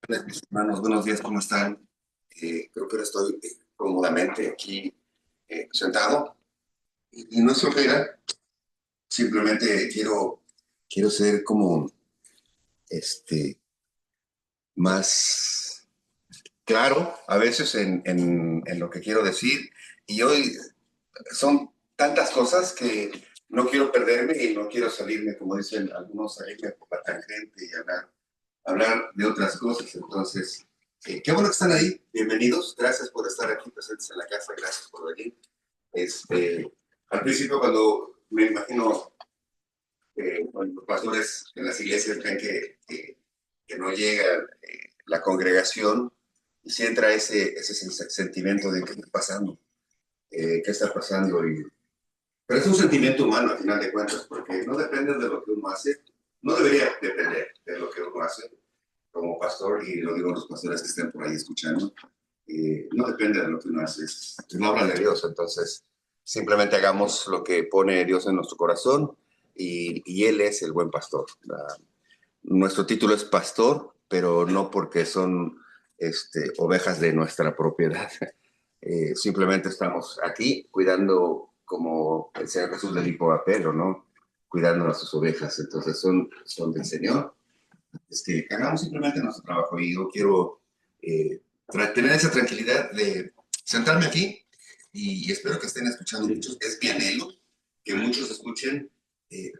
Mis hermanos, buenos días, ¿cómo están? Creo que ahora estoy cómodamente aquí sentado y no es flojera, simplemente quiero ser como este, más claro a veces en lo que quiero decir y hoy son tantas cosas que no quiero perderme y no quiero salirme, como dicen algunos, salirme por la tangente y hablar de otras cosas. Entonces, qué bueno que están ahí. Bienvenidos. Gracias por estar aquí presentes en la casa. Gracias por venir. Al principio, cuando me imagino bueno, los pastores en las iglesias ven que no llega la congregación y si entra ese sentimiento de qué está pasando, qué está pasando. Pero es un sentimiento humano, al final de cuentas, porque no depende de lo que uno hace, no debería depender de lo que uno hace como pastor, y lo digo a los pastores que estén por ahí escuchando, no depende de lo que uno hace, es una obra de Dios. Entonces simplemente hagamos lo que pone Dios en nuestro corazón y Él es el buen pastor. Nuestro título es pastor, pero no porque son ovejas de nuestra propiedad. Simplemente estamos aquí cuidando, como el Señor Jesús le dijo a Pedro, ¿no? Cuidando a sus ovejas. Entonces son del Señor. Hagamos simplemente nuestro trabajo y yo quiero tener esa tranquilidad de sentarme aquí y espero que estén escuchando muchos. Es mi anhelo que muchos escuchen,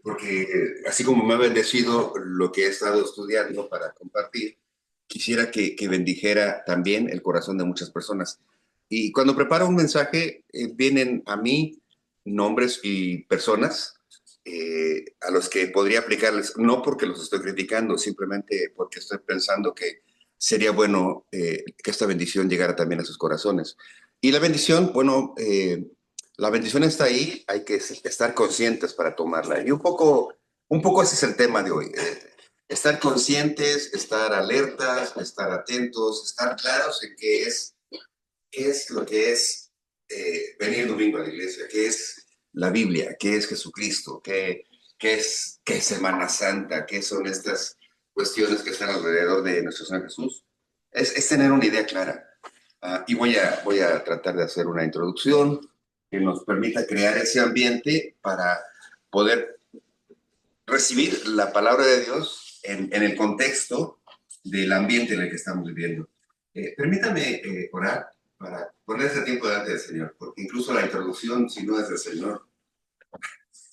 porque así como me ha bendecido lo que he estado estudiando para compartir, quisiera que bendijera también el corazón de muchas personas. Y cuando preparo un mensaje, vienen a mí nombres y personas a los que podría aplicarles, no porque los estoy criticando, simplemente porque estoy pensando que sería bueno que esta bendición llegara también a sus corazones. Y la bendición, bueno, la bendición está ahí, hay que estar conscientes para tomarla. Y un poco ese es el tema de hoy. Estar conscientes, estar alertas, estar atentos, estar claros en qué es lo que es venir el domingo a la iglesia, qué es la Biblia, qué es Jesucristo, qué es Semana Santa, qué son estas cuestiones que están alrededor de nuestro Señor Jesús. Es tener una idea clara. Y voy a tratar de hacer una introducción que nos permita crear ese ambiente para poder recibir la palabra de Dios en el contexto del ambiente en el que estamos viviendo. Permítame orar para poner ese tiempo delante del Señor, porque incluso la introducción, si no es del Señor,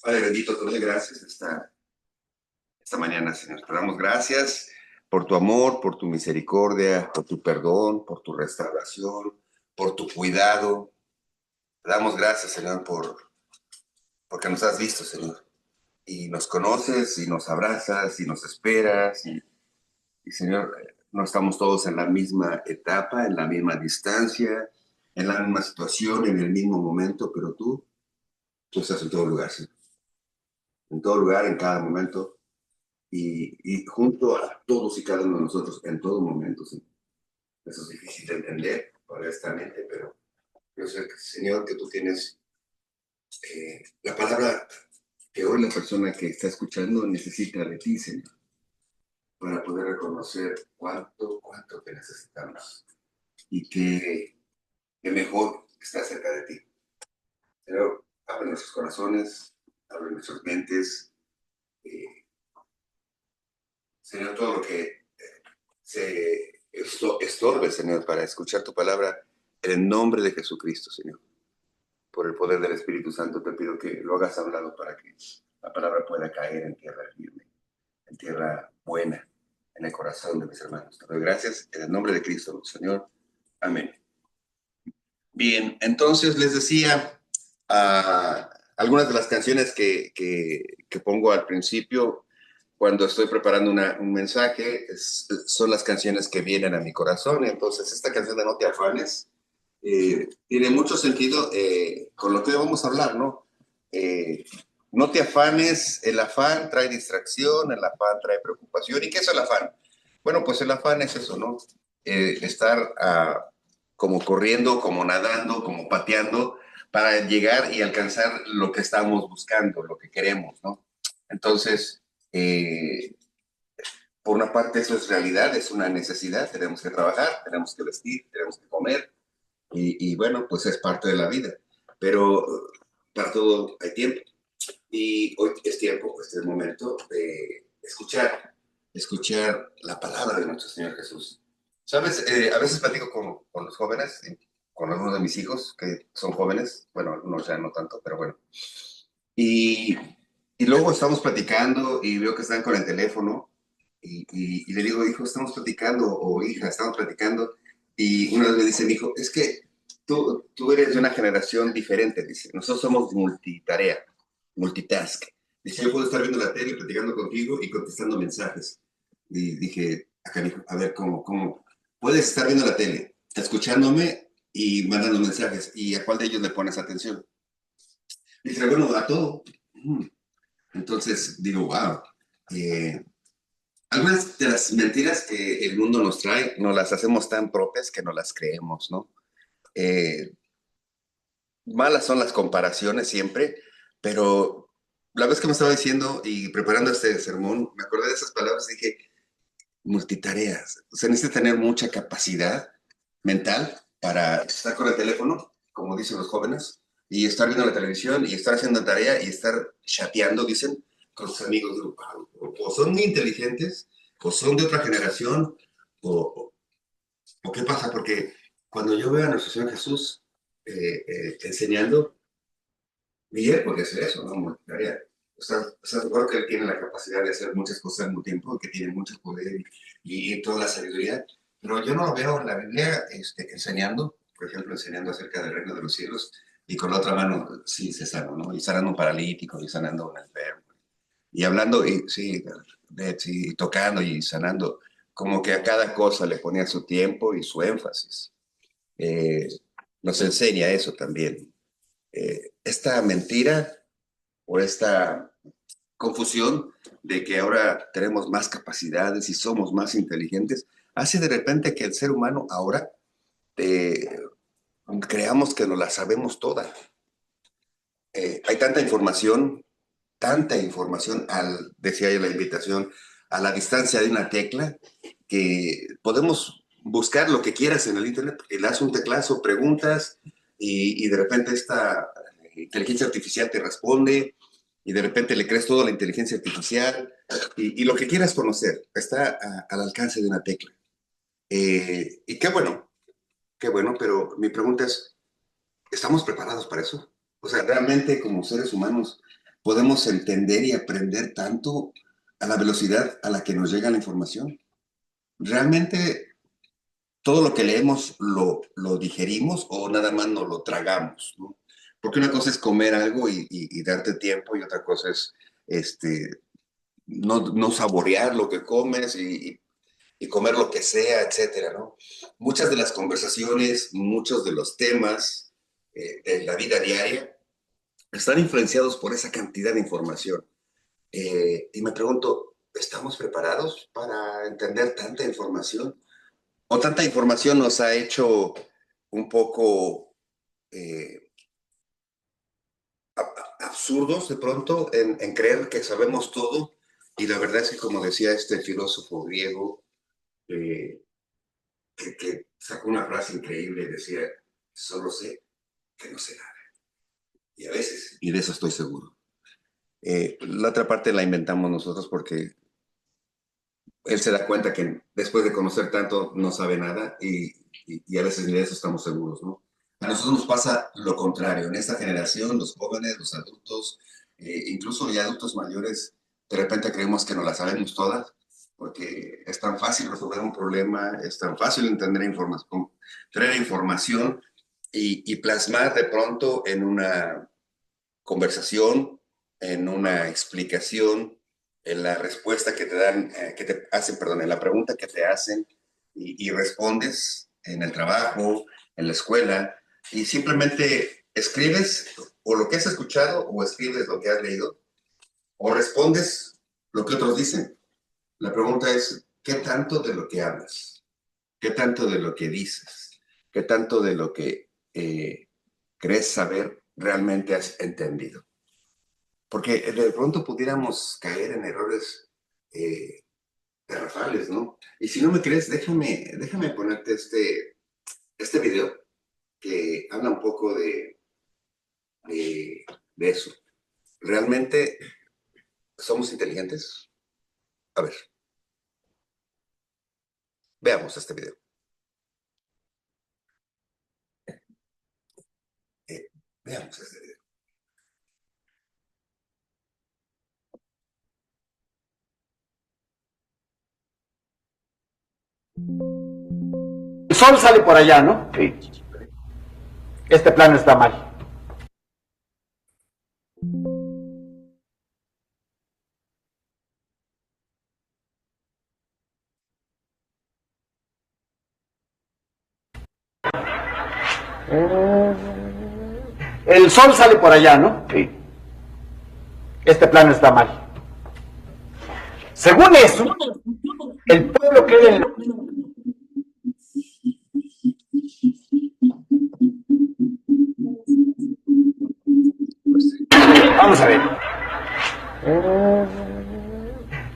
Padre bendito, te doy gracias esta mañana, Señor. Te damos gracias por tu amor, por tu misericordia, por tu perdón, por tu restauración, por tu cuidado. Te damos gracias, Señor, porque nos has visto, Señor, y nos conoces y nos abrazas y nos esperas. Y Señor, no estamos todos en la misma etapa, en la misma distancia, en la misma situación, en el mismo momento, pero tú estás en todo lugar, Señor. En todo lugar, en cada momento, y junto a todos y cada uno de nosotros en todo momento, Señor. Eso es difícil de entender para esta mente, pero yo sé, Señor, que tú tienes la palabra que hoy la persona que está escuchando necesita de ti, Señor, para poder reconocer cuánto te necesitamos y que mejor está cerca de ti. Señor, abre nuestros corazones, abre nuestras mentes. Eh, Señor, todo lo que estorbe, Señor, para escuchar tu palabra, en el nombre de Jesucristo, Señor. Por el poder del Espíritu Santo te pido que lo hagas a un lado para que la palabra pueda caer en tierra firme, en tierra buena, en el corazón de mis hermanos. Te doy gracias en el nombre de Cristo, Señor. Amén. Bien, entonces les decía, algunas de las canciones que pongo al principio cuando estoy preparando un mensaje son las canciones que vienen a mi corazón. Entonces, esta canción de No te afanes tiene mucho sentido con lo que vamos a hablar, ¿no? Eh, no te afanes, el afán trae distracción, el afán trae preocupación. ¿Y qué es el afán? Bueno, pues el afán es eso, ¿no? Estar como corriendo, como nadando, como pateando para llegar y alcanzar lo que estamos buscando, lo que queremos, ¿no? Entonces, eh, por una parte eso es realidad, es una necesidad, tenemos que trabajar, tenemos que vestir, tenemos que comer, y bueno, pues es parte de la vida. Pero para todo hay tiempo. Y hoy es tiempo, este es el momento de escuchar la palabra de nuestro Señor Jesús. Sabes, a veces platico con los jóvenes, con algunos de mis hijos que son jóvenes, bueno, algunos ya no tanto, pero bueno. Y, y luego estamos platicando y veo que están con el teléfono y le digo, hijo, estamos platicando, o hija, estamos platicando. Y una vez me dice mi hijo, es que tú eres de una generación diferente, dice. Nosotros somos multitarea, multitask. Dice, yo puedo estar viendo la tele, platicando contigo y contestando mensajes. Y dije, acá, hijo, a ver, ¿cómo? Puedes estar viendo la tele, escuchándome y mandando mensajes. ¿Y a cuál de ellos le pones atención? Dice, bueno, a todo. Entonces digo, wow. Eh, Algunas de las mentiras que el mundo nos trae, nos las hacemos tan propias que no las creemos, ¿no? Eh, Malas son las comparaciones siempre, pero la vez que me estaba diciendo y preparando este sermón, me acordé de esas palabras y dije, multitareas. Se necesita tener mucha capacidad mental para estar con el teléfono, como dicen los jóvenes, y estar viendo la televisión y estar haciendo tarea y estar chateando, dicen, con sus amigos. O son muy inteligentes, o son de otra generación, o, o qué pasa, porque cuando yo veo a nuestro Señor Jesús enseñando, Miguel podría hacer eso, ¿no? Multitarea. O sea, creo que él tiene la capacidad de hacer muchas cosas al mismo tiempo, que tiene mucho poder y toda la sabiduría, pero yo no lo veo en la Biblia enseñando, por ejemplo, enseñando acerca del reino de los cielos, y con la otra mano, sí, se sana, ¿no? Y sanando a un paralítico, y sanando a un enfermo, y hablando, y sí, sí, y tocando y sanando, como que a cada cosa le ponía su tiempo y su énfasis. Eh, Nos enseña eso también. Esta mentira o esta confusión de que ahora tenemos más capacidades y somos más inteligentes, hace de repente que el ser humano ahora eh, creamos que nos la sabemos toda. Hay tanta información, decía yo la invitación, a la distancia de una tecla, que podemos buscar lo que quieras en el Internet, le das un teclazo, preguntas, y de repente esta inteligencia artificial te responde, y de repente le crees todo a la inteligencia artificial, y lo que quieras conocer está al alcance de una tecla. Y qué bueno, pero mi pregunta es, ¿estamos preparados para eso? O sea, realmente como seres humanos podemos entender y aprender tanto a la velocidad a la que nos llega la información. ¿Realmente todo lo que leemos lo digerimos o nada más nos lo tragamos, ¿no? Porque una cosa es comer algo y darte tiempo y otra cosa es este, no saborear lo que comes y comer lo que sea, etcétera, ¿no? Muchas de las conversaciones, muchos de los temas de la vida diaria están influenciados por esa cantidad de información. Y me pregunto, ¿estamos preparados para entender tanta información? ¿O tanta información nos ha hecho un poco eh, absurdos de pronto en creer que sabemos todo? Y la verdad es que, como decía este filósofo griego, eh, que sacó una frase increíble, decía, solo sé que no sé nada. Y a veces, y de eso estoy seguro. La otra parte la inventamos nosotros porque él se da cuenta que después de conocer tanto no sabe nada y a veces ni de eso estamos seguros, ¿no? A nosotros nos pasa lo contrario. En esta generación, los jóvenes, los adultos, incluso ya adultos mayores, de repente creemos que no la sabemos todas porque es tan fácil resolver un problema, es tan fácil entender información, traer información y plasmar de pronto en una conversación, en una explicación, en la respuesta que te dan, que te hacen, perdón, en la pregunta que te hacen y respondes en el trabajo, en la escuela, y simplemente escribes o lo que has escuchado o escribes lo que has leído o respondes lo que otros dicen. La pregunta es, ¿qué tanto de lo que hablas? ¿Qué tanto de lo que dices? ¿Qué tanto de lo que crees saber realmente has entendido? Porque de pronto pudiéramos caer en errores eh, garrafales, ¿no? Y si no me crees, déjame ponerte este video que habla un poco de eso. ¿Realmente somos inteligentes? A ver, veamos este video. Eh, veamos este video. El sol sale por allá, ¿no? Sí. Este plano está mal. El sol sale por allá, ¿no? Sí. Este plano está mal. Según eso, el pueblo queda en... Vamos a ver.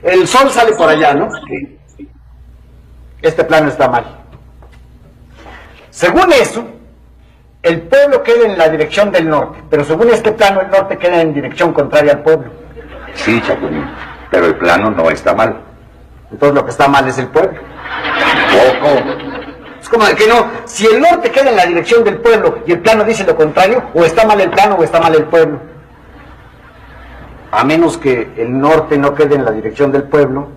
El sol sale por allá, ¿no? Sí. Este plano está mal. Según eso, el pueblo queda en la dirección del norte, pero según este plano, el norte queda en dirección contraria al pueblo. Sí, Chapulín, pero el plano no está mal. Entonces lo que está mal es el pueblo. Tampoco. Es como de que no, si el norte queda en la dirección del pueblo y el plano dice lo contrario, o está mal el plano o está mal el pueblo. A menos que el norte no quede en la dirección del pueblo,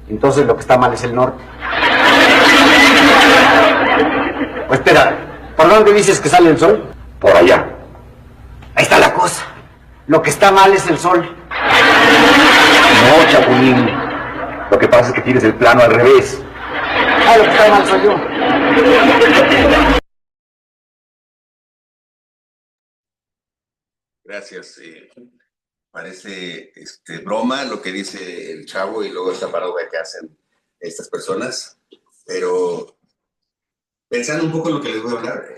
entonces lo que está mal es el norte. Pues espera, ¿por dónde dices que sale el sol? Por allá. Ahí está la cosa. Lo que está mal es el sol. No, Chapulín. Lo que pasa es que tienes el plano al revés. Ah, lo que está mal soy yo. Gracias. Parece broma lo que dice el chavo y luego esta parodia que hacen estas personas, pero pensando un poco en lo que les voy a hablar,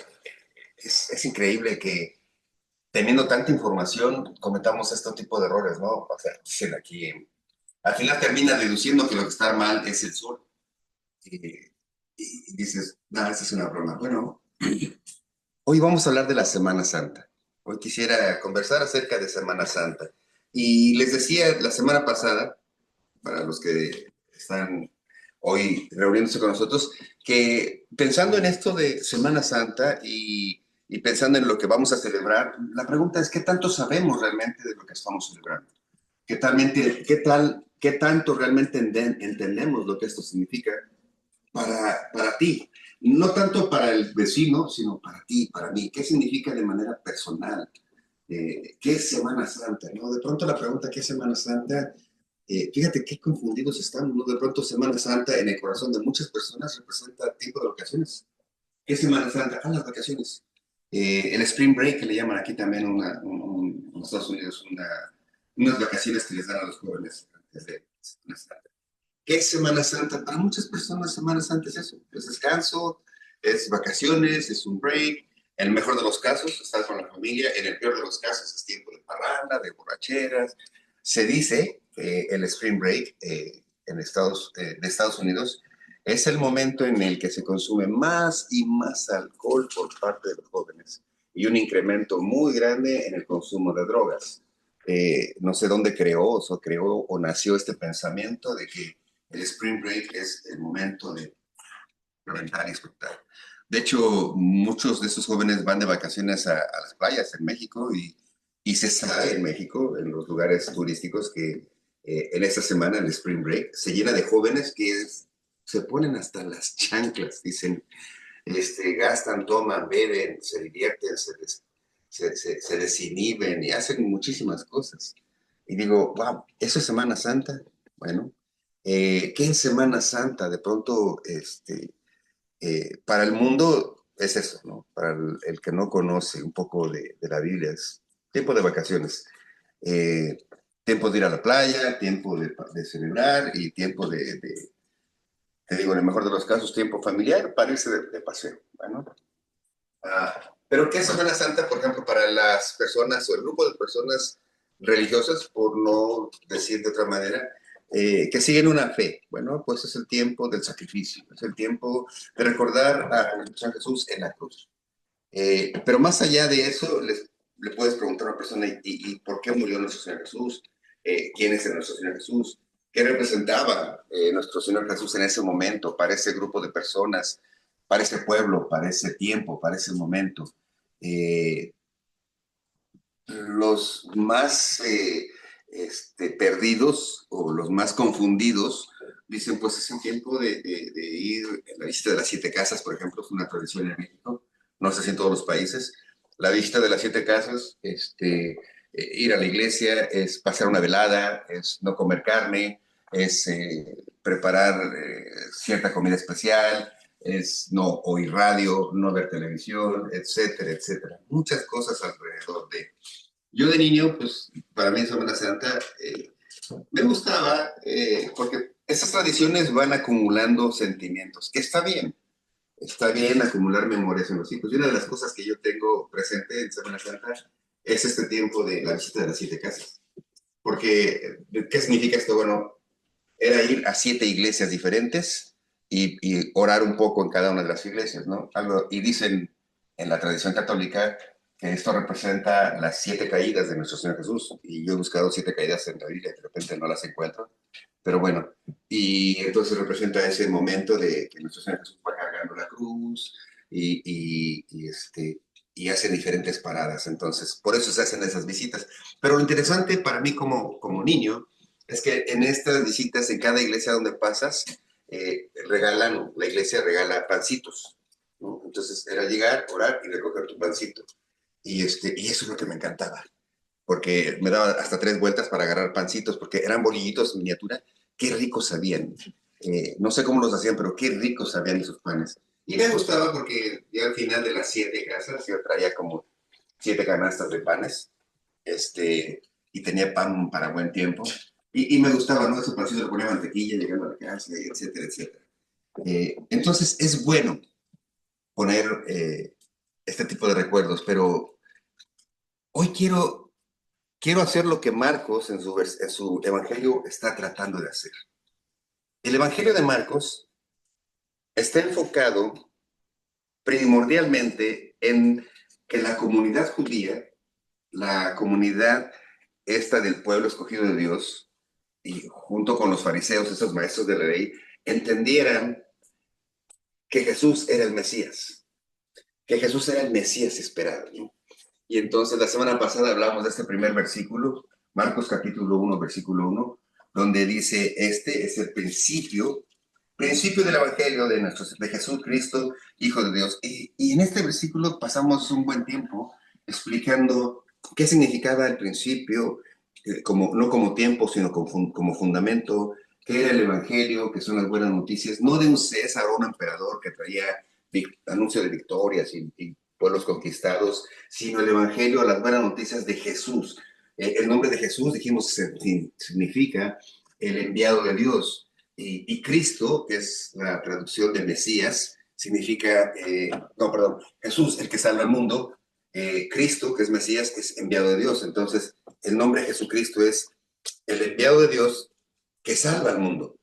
es increíble que teniendo tanta información cometamos este tipo de errores, ¿no? O sea, dicen aquí, al final termina deduciendo que lo que está mal es el sol. Y dices, nada, esta es una broma. Bueno, hoy vamos a hablar de la Semana Santa. Hoy quisiera conversar acerca de Semana Santa. Y les decía la semana pasada, para los que están hoy reuniéndose con nosotros, que pensando en esto de Semana Santa y pensando en lo que vamos a celebrar, la pregunta es, ¿qué tanto sabemos realmente de lo que estamos celebrando? ¿Qué tanto realmente entendemos lo que esto significa para ti? No tanto para el vecino, sino para ti, para mí. ¿Qué significa de manera personal? ¿Qué es Semana Santa? ¿No? De pronto la pregunta, ¿qué es Semana Santa? Fíjate qué confundidos estamos, ¿no? De pronto Semana Santa en el corazón de muchas personas representa tiempo de vacaciones. ¿Qué es Semana Santa? Ah, las vacaciones. El Spring Break, que le llaman aquí también en Estados Unidos, unas vacaciones que les dan a los jóvenes antes de Semana Santa. ¿Qué es Semana Santa? Para muchas personas Semana Santa es eso, es descanso, es vacaciones, es un break. En el mejor de los casos, estás con la familia. En el peor de los casos, es tiempo de parranda, de borracheras. Se dice que el Spring Break de Estados Unidos es el momento en el que se consume más y más alcohol por parte de los jóvenes y un incremento muy grande en el consumo de drogas. No sé dónde creó o nació este pensamiento de que el Spring Break es el momento de reventar y explotar. De hecho, muchos de estos jóvenes van de vacaciones a las playas en México y se sabe en México, en los lugares turísticos, que en esta semana, el Spring Break, se llena de jóvenes que se ponen hasta las chanclas, dicen, gastan, toman, beben, se divierten, se desinhiben y hacen muchísimas cosas. Y digo, wow, ¿eso es Semana Santa? Bueno, ¿qué es Semana Santa? De pronto, para el mundo es eso, ¿no? Para el que no conoce un poco de la Biblia, es tiempo de vacaciones. Eh, Tiempo de ir a la playa, tiempo de celebrar y tiempo te digo, en el mejor de los casos, tiempo familiar para irse de paseo. Bueno, pero ¿qué es Semana Santa, por ejemplo, para las personas o el grupo de personas religiosas, por no decir de otra manera? que siguen una fe. Bueno, pues es el tiempo del sacrificio, es el tiempo de recordar a nuestro Señor Jesús en la cruz. Pero más allá de eso, le puedes preguntar a una persona, ¿y por qué murió nuestro Señor Jesús? ¿Quién es nuestro Señor Jesús? ¿Qué representaba nuestro Señor Jesús en ese momento para ese grupo de personas, para ese pueblo, para ese tiempo, para ese momento? Eh, los más perdidos o los más confundidos dicen, pues es el tiempo de ir a la visita de las siete casas, por ejemplo, es una tradición en México, no sé si en todos los países. La visita de las siete casas, ir a la iglesia, es pasar una velada, es no comer carne, es preparar cierta comida especial, es no oír radio, no ver televisión, etcétera, etcétera. Muchas cosas alrededor de... Yo de niño, pues para mí Semana Santa me gustaba porque esas tradiciones van acumulando sentimientos, que está bien acumular memorias en los hijos. Y una de las cosas que yo tengo presente en Semana Santa es este tiempo de la visita de las siete casas. Porque, ¿qué significa esto? Bueno, era ir a siete iglesias diferentes y orar un poco en cada una de las iglesias, ¿no? Y dicen en la tradición católica que esto representa las siete caídas de nuestro Señor Jesús. Y yo he buscado siete caídas en la Biblia, de repente no las encuentro. Pero bueno, y entonces representa ese momento de que nuestro Señor Jesús va cargando la cruz y, y, y, este, y hace diferentes paradas. Entonces, por eso se hacen esas visitas. Pero lo interesante para mí como niño es que en estas visitas, en cada iglesia donde pasas, la iglesia regala pancitos, ¿no? Entonces era llegar, orar y recoger tu pancito. Y eso es lo que me encantaba, porque me daba hasta tres vueltas para agarrar pancitos, porque eran bolillitos en miniatura, qué ricos sabían. No sé cómo los hacían, pero qué ricos sabían esos panes. Y me gustaba porque ya al final de las siete casas yo traía como siete canastas de panes, este, y tenía pan para buen tiempo. Y me gustaba, ¿no? Ese pancito le ponía mantequilla llegando a la casa, etcétera, etcétera. Entonces es bueno poner este tipo de recuerdos, pero hoy quiero hacer lo que Marcos en su evangelio está tratando de hacer. El evangelio de Marcos está enfocado primordialmente en que la comunidad judía, la comunidad esta del pueblo escogido de Dios, y junto con los fariseos, esos maestros de la ley, entendieran que Jesús era el Mesías, que Jesús era el Mesías esperado, ¿no? Y entonces la semana pasada hablamos de este primer versículo, Marcos capítulo 1, versículo 1, donde dice, este es el principio del Evangelio de Jesucristo, Hijo de Dios. Y en este versículo pasamos un buen tiempo explicando qué significaba el principio, no como tiempo, sino como fundamento, qué era el Evangelio, que son las buenas noticias, no de un César o un emperador que traía anuncio de victorias y pueblos conquistados, sino el Evangelio, las buenas noticias de Jesús. El nombre de Jesús, dijimos, significa el enviado de Dios. Y Cristo, que es la traducción de Mesías, significa, no, perdón, Jesús, el que salva al mundo. Cristo, que es Mesías, es enviado de Dios. Entonces, el nombre de Jesucristo es el enviado de Dios que salva al mundo.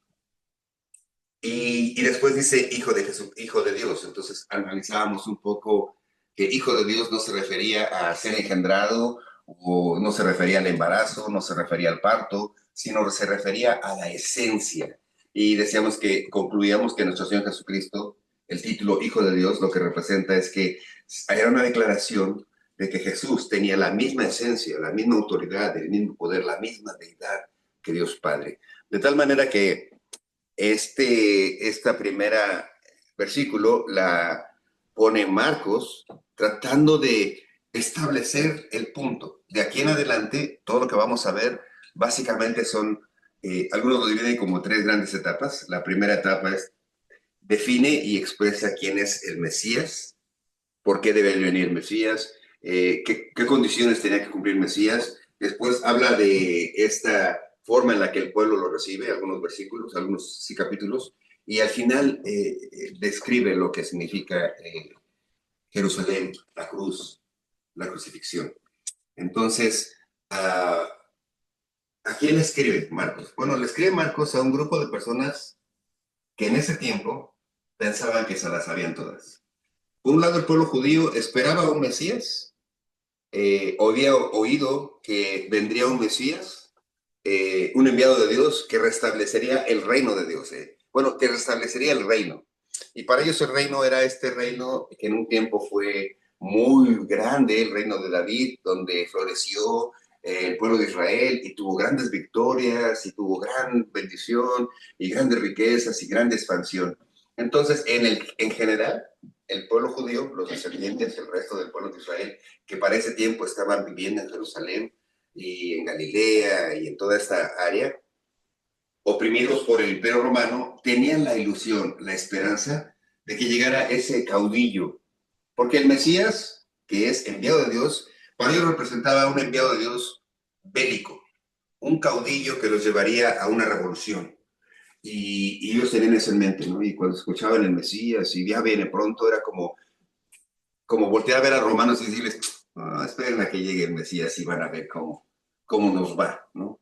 Y después dice hijo de Jesús, hijo de Dios. Entonces analizábamos un poco que hijo de Dios no se refería a ser engendrado, o no se refería al embarazo, no se refería al parto, sino se refería a la esencia. Y decíamos que concluíamos que nuestro Señor Jesucristo, el título hijo de Dios, lo que representa es que era una declaración de que Jesús tenía la misma esencia, la misma autoridad, el mismo poder, la misma deidad que Dios Padre. De tal manera que esta primera versículo la pone Marcos tratando de establecer el punto. De aquí en adelante, todo lo que vamos a ver básicamente son, algunos lo dividen como tres grandes etapas. La primera etapa es define y expresa quién es el Mesías, por qué debe venir el Mesías, qué condiciones tenía que cumplir el Mesías. Después habla de esta forma en la que el pueblo lo recibe, algunos versículos, algunos sí capítulos, y al final describe lo que significa Jerusalén, la cruz, la crucifixión. Entonces, ¿A quién le escribe Marcos? Bueno, le escribe Marcos a un grupo de personas que en ese tiempo pensaban que se las sabían todas. Por un lado, el pueblo judío esperaba a un Mesías, había oído que vendría un Mesías, un enviado de Dios que restablecería el reino de Dios. Bueno, que restablecería el reino. Y para ellos el reino era este reino que en un tiempo fue muy grande, el reino de David, donde floreció el pueblo de Israel y tuvo grandes victorias y tuvo gran bendición y grandes riquezas y gran expansión. Entonces, en general, el pueblo judío, los descendientes, el resto del pueblo de Israel, que para ese tiempo estaban viviendo en Jerusalén y en Galilea y en toda esta área, oprimidos por el Imperio Romano, tenían la ilusión, la esperanza de que llegara ese caudillo, porque el Mesías, que es enviado de Dios, para ellos representaba un enviado de Dios bélico, un caudillo que los llevaría a una revolución. Y ellos tenían eso en mente, ¿no? Y cuando escuchaban el Mesías y ya viene pronto, era como voltear a ver a romanos y decirles, esperen a que llegue el Mesías y van a ver cómo nos va, ¿no?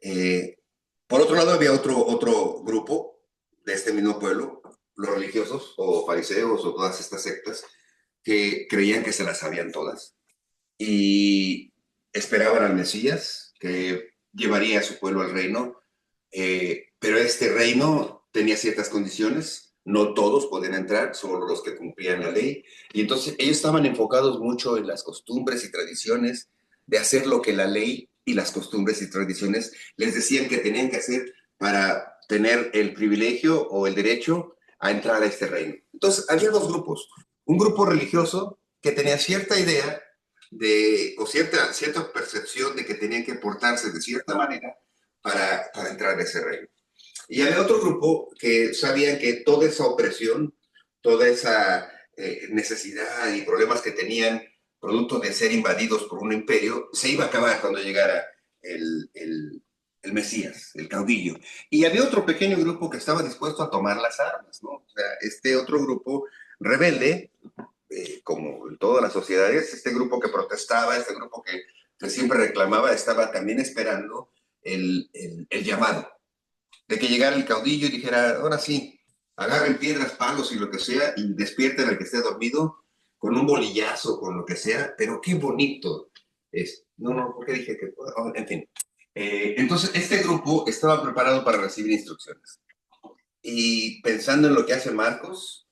Eh, por otro lado, había otro grupo de este mismo pueblo, los religiosos o fariseos o todas estas sectas, que creían que se las sabían todas y esperaban al Mesías, que llevaría a su pueblo al reino, pero este reino tenía ciertas condiciones, no todos podían entrar, solo los que cumplían la ley, y entonces ellos estaban enfocados mucho en las costumbres y tradiciones de hacer lo que la ley y las costumbres y tradiciones les decían que tenían que hacer para tener el privilegio o el derecho a entrar a este reino. Entonces había dos grupos, un grupo religioso que tenía cierta idea o cierta percepción de que tenían que portarse de cierta manera para entrar a ese reino. Y había otro grupo que sabían que toda esa opresión, toda esa necesidad y problemas que tenían producto de ser invadidos por un imperio, se iba a acabar cuando llegara el Mesías, el caudillo. Y había otro pequeño grupo que estaba dispuesto a tomar las armas, ¿no? O sea, este otro grupo rebelde, como en todas las sociedades, este grupo que protestaba, este grupo que siempre reclamaba, estaba también esperando el llamado de que llegara el caudillo y dijera, ahora sí, agarren piedras, palos y lo que sea y despierten al que esté dormido con un bolillazo, con lo que sea, pero qué bonito es. No, ¿por qué dije que? En fin. Entonces, este grupo estaba preparado para recibir instrucciones. Y pensando en lo que hace Marcos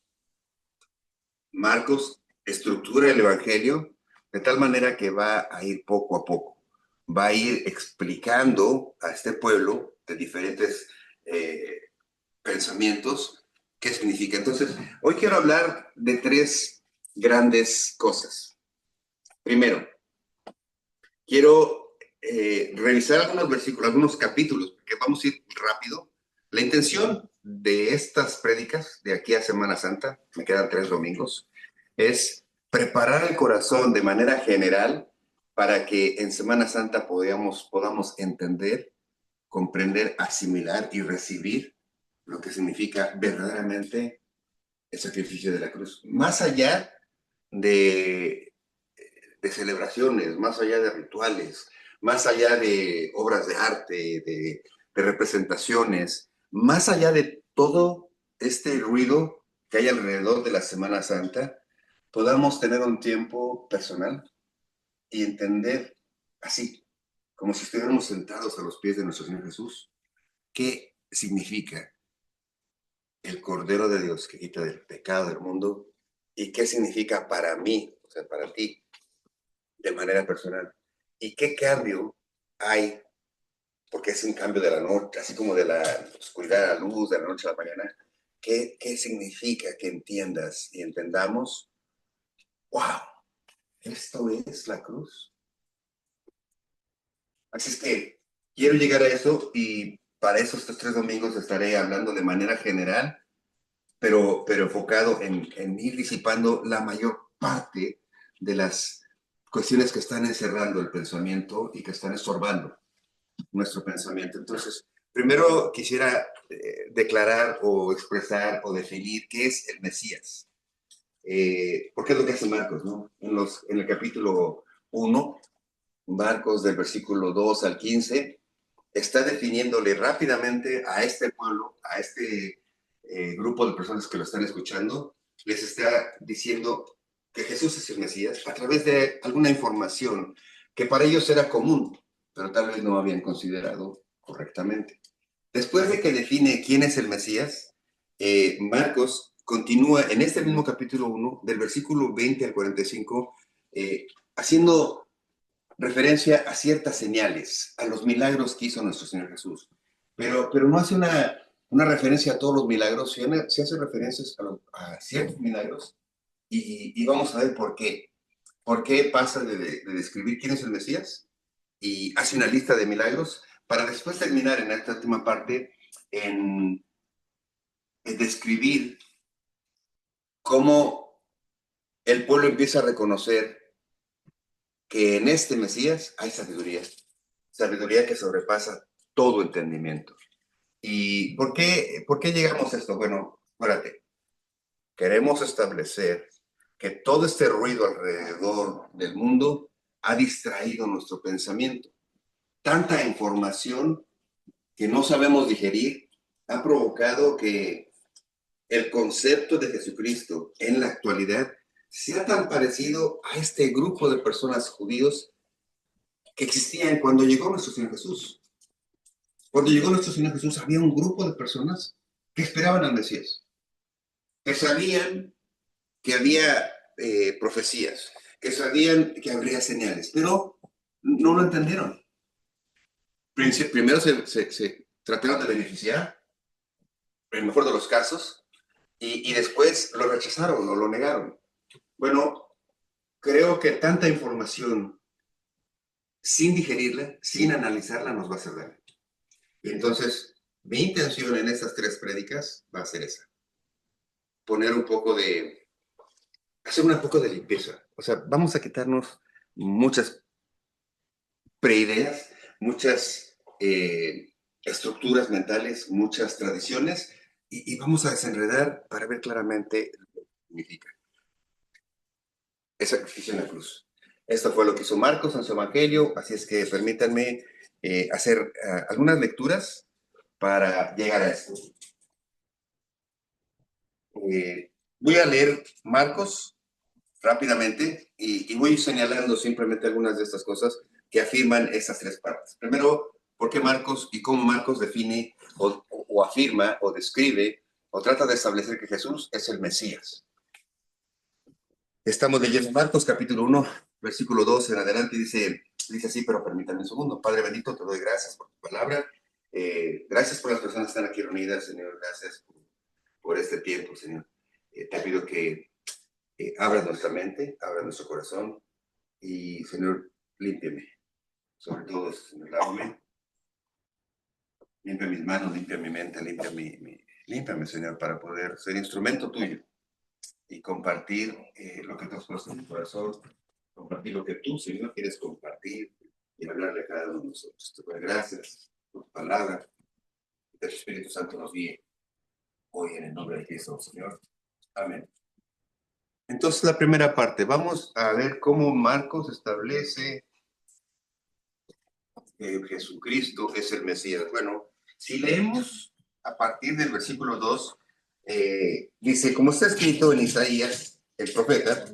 estructura el Evangelio de tal manera que va a ir poco a poco. Va a ir explicando a este pueblo de diferentes pensamientos qué significa. Entonces, hoy quiero hablar de tres grandes cosas. Primero, quiero revisar algunos versículos, algunos capítulos, porque vamos a ir rápido. La intención de estas prédicas de aquí a Semana Santa, me quedan 3 domingos, es preparar el corazón de manera general para que en Semana Santa podamos entender, comprender, asimilar y recibir lo que significa verdaderamente el sacrificio de la cruz. Más allá de, de celebraciones, más allá de rituales, más allá de obras de arte, de representaciones, más allá de todo este ruido que hay alrededor de la Semana Santa, podamos tener un tiempo personal y entender así, como si estuviéramos sentados a los pies de nuestro Señor Jesús, qué significa el Cordero de Dios que quita el pecado del mundo y qué significa para mí, o sea, para ti, de manera personal. ¿Y qué cambio hay? Porque es un cambio de la noche, así como de la oscuridad a la luz, de la noche a la mañana. ¿Qué significa que entiendas y entendamos? ¡Wow! Esto es la cruz. Así es que quiero llegar a eso y para eso estos 3 domingos estaré hablando de manera general, pero enfocado en ir disipando la mayor parte de las cuestiones que están encerrando el pensamiento y que están estorbando nuestro pensamiento. Entonces, primero quisiera declarar o expresar o definir qué es el Mesías. Porque es lo que hace Marcos, ¿no? En el capítulo 1, Marcos del versículo 2 al 15, está definiéndole rápidamente a este pueblo, a este grupo de personas que lo están escuchando, les está diciendo que Jesús es el Mesías a través de alguna información que para ellos era común, pero tal vez no habían considerado correctamente. Después de que define quién es el Mesías, Marcos continúa en este mismo capítulo 1, del versículo 20 al 45, haciendo referencia a ciertas señales, a los milagros que hizo nuestro Señor Jesús. Pero no hace una referencia a todos los milagros, sí hace referencias a ciertos milagros y vamos a ver por qué. ¿Por qué pasa de describir quién es el Mesías y hace una lista de milagros para después terminar en esta última parte en describir cómo el pueblo empieza a reconocer que en este Mesías hay sabiduría, sabiduría que sobrepasa todo entendimiento. ¿Y por qué llegamos a esto? Bueno, espérate, queremos establecer que todo este ruido alrededor del mundo ha distraído nuestro pensamiento. Tanta información que no sabemos digerir ha provocado que el concepto de Jesucristo en la actualidad sea tan parecido a este grupo de personas judíos que existían cuando llegó nuestro Señor Jesús. Cuando llegó nuestro Señor Jesús había un grupo de personas que esperaban al Mesías, que sabían que había profecías, que sabían que habría señales, pero no lo entendieron. Primero se trataron de beneficiar, en el mejor de los casos, y después lo rechazaron o lo negaron. Bueno, creo que tanta información sin digerirla, sin analizarla, nos va a hacer daño. Y entonces, mi intención en estas 3 prédicas va a ser esa. Poner un poco hacer un poco de limpieza. O sea, vamos a quitarnos muchas preideas, muchas estructuras mentales, muchas tradiciones, y vamos a desenredar para ver claramente lo que significa. El sacrificio en la cruz. Esto fue lo que hizo Marcos en su evangelio, así es que permítanme hacer algunas lecturas para llegar a esto. Voy a leer Marcos rápidamente y voy señalando simplemente algunas de estas cosas que afirman estas 3 partes. Primero, ¿por qué Marcos y cómo Marcos define o afirma o describe o trata de establecer que Jesús es el Mesías? Estamos leyendo Marcos capítulo 1, versículo 2 en adelante, dice así, pero permítanme un segundo. Padre bendito, te doy gracias por tu palabra. Gracias por las personas que están aquí reunidas, Señor. Gracias por este tiempo, Señor. Te pido que abra nuestra mente, abra nuestro corazón y, Señor, límpiame. Sobre todo, Señor, lávame. Limpia mis manos, limpia mi mente, límpiame, Señor, para poder ser instrumento tuyo y compartir lo que tú has puesto en mi corazón, compartir lo que tú, Señor, quieres compartir y hablarle a cada uno de nosotros. Te doy gracias por tu palabra, que el Espíritu Santo nos guíe hoy en el nombre de Cristo, Señor. Amén. Entonces, la primera parte, vamos a ver cómo Marcos establece que Jesucristo es el Mesías. Bueno, si leemos a partir del versículo 2, dice, como está escrito en Isaías, el profeta,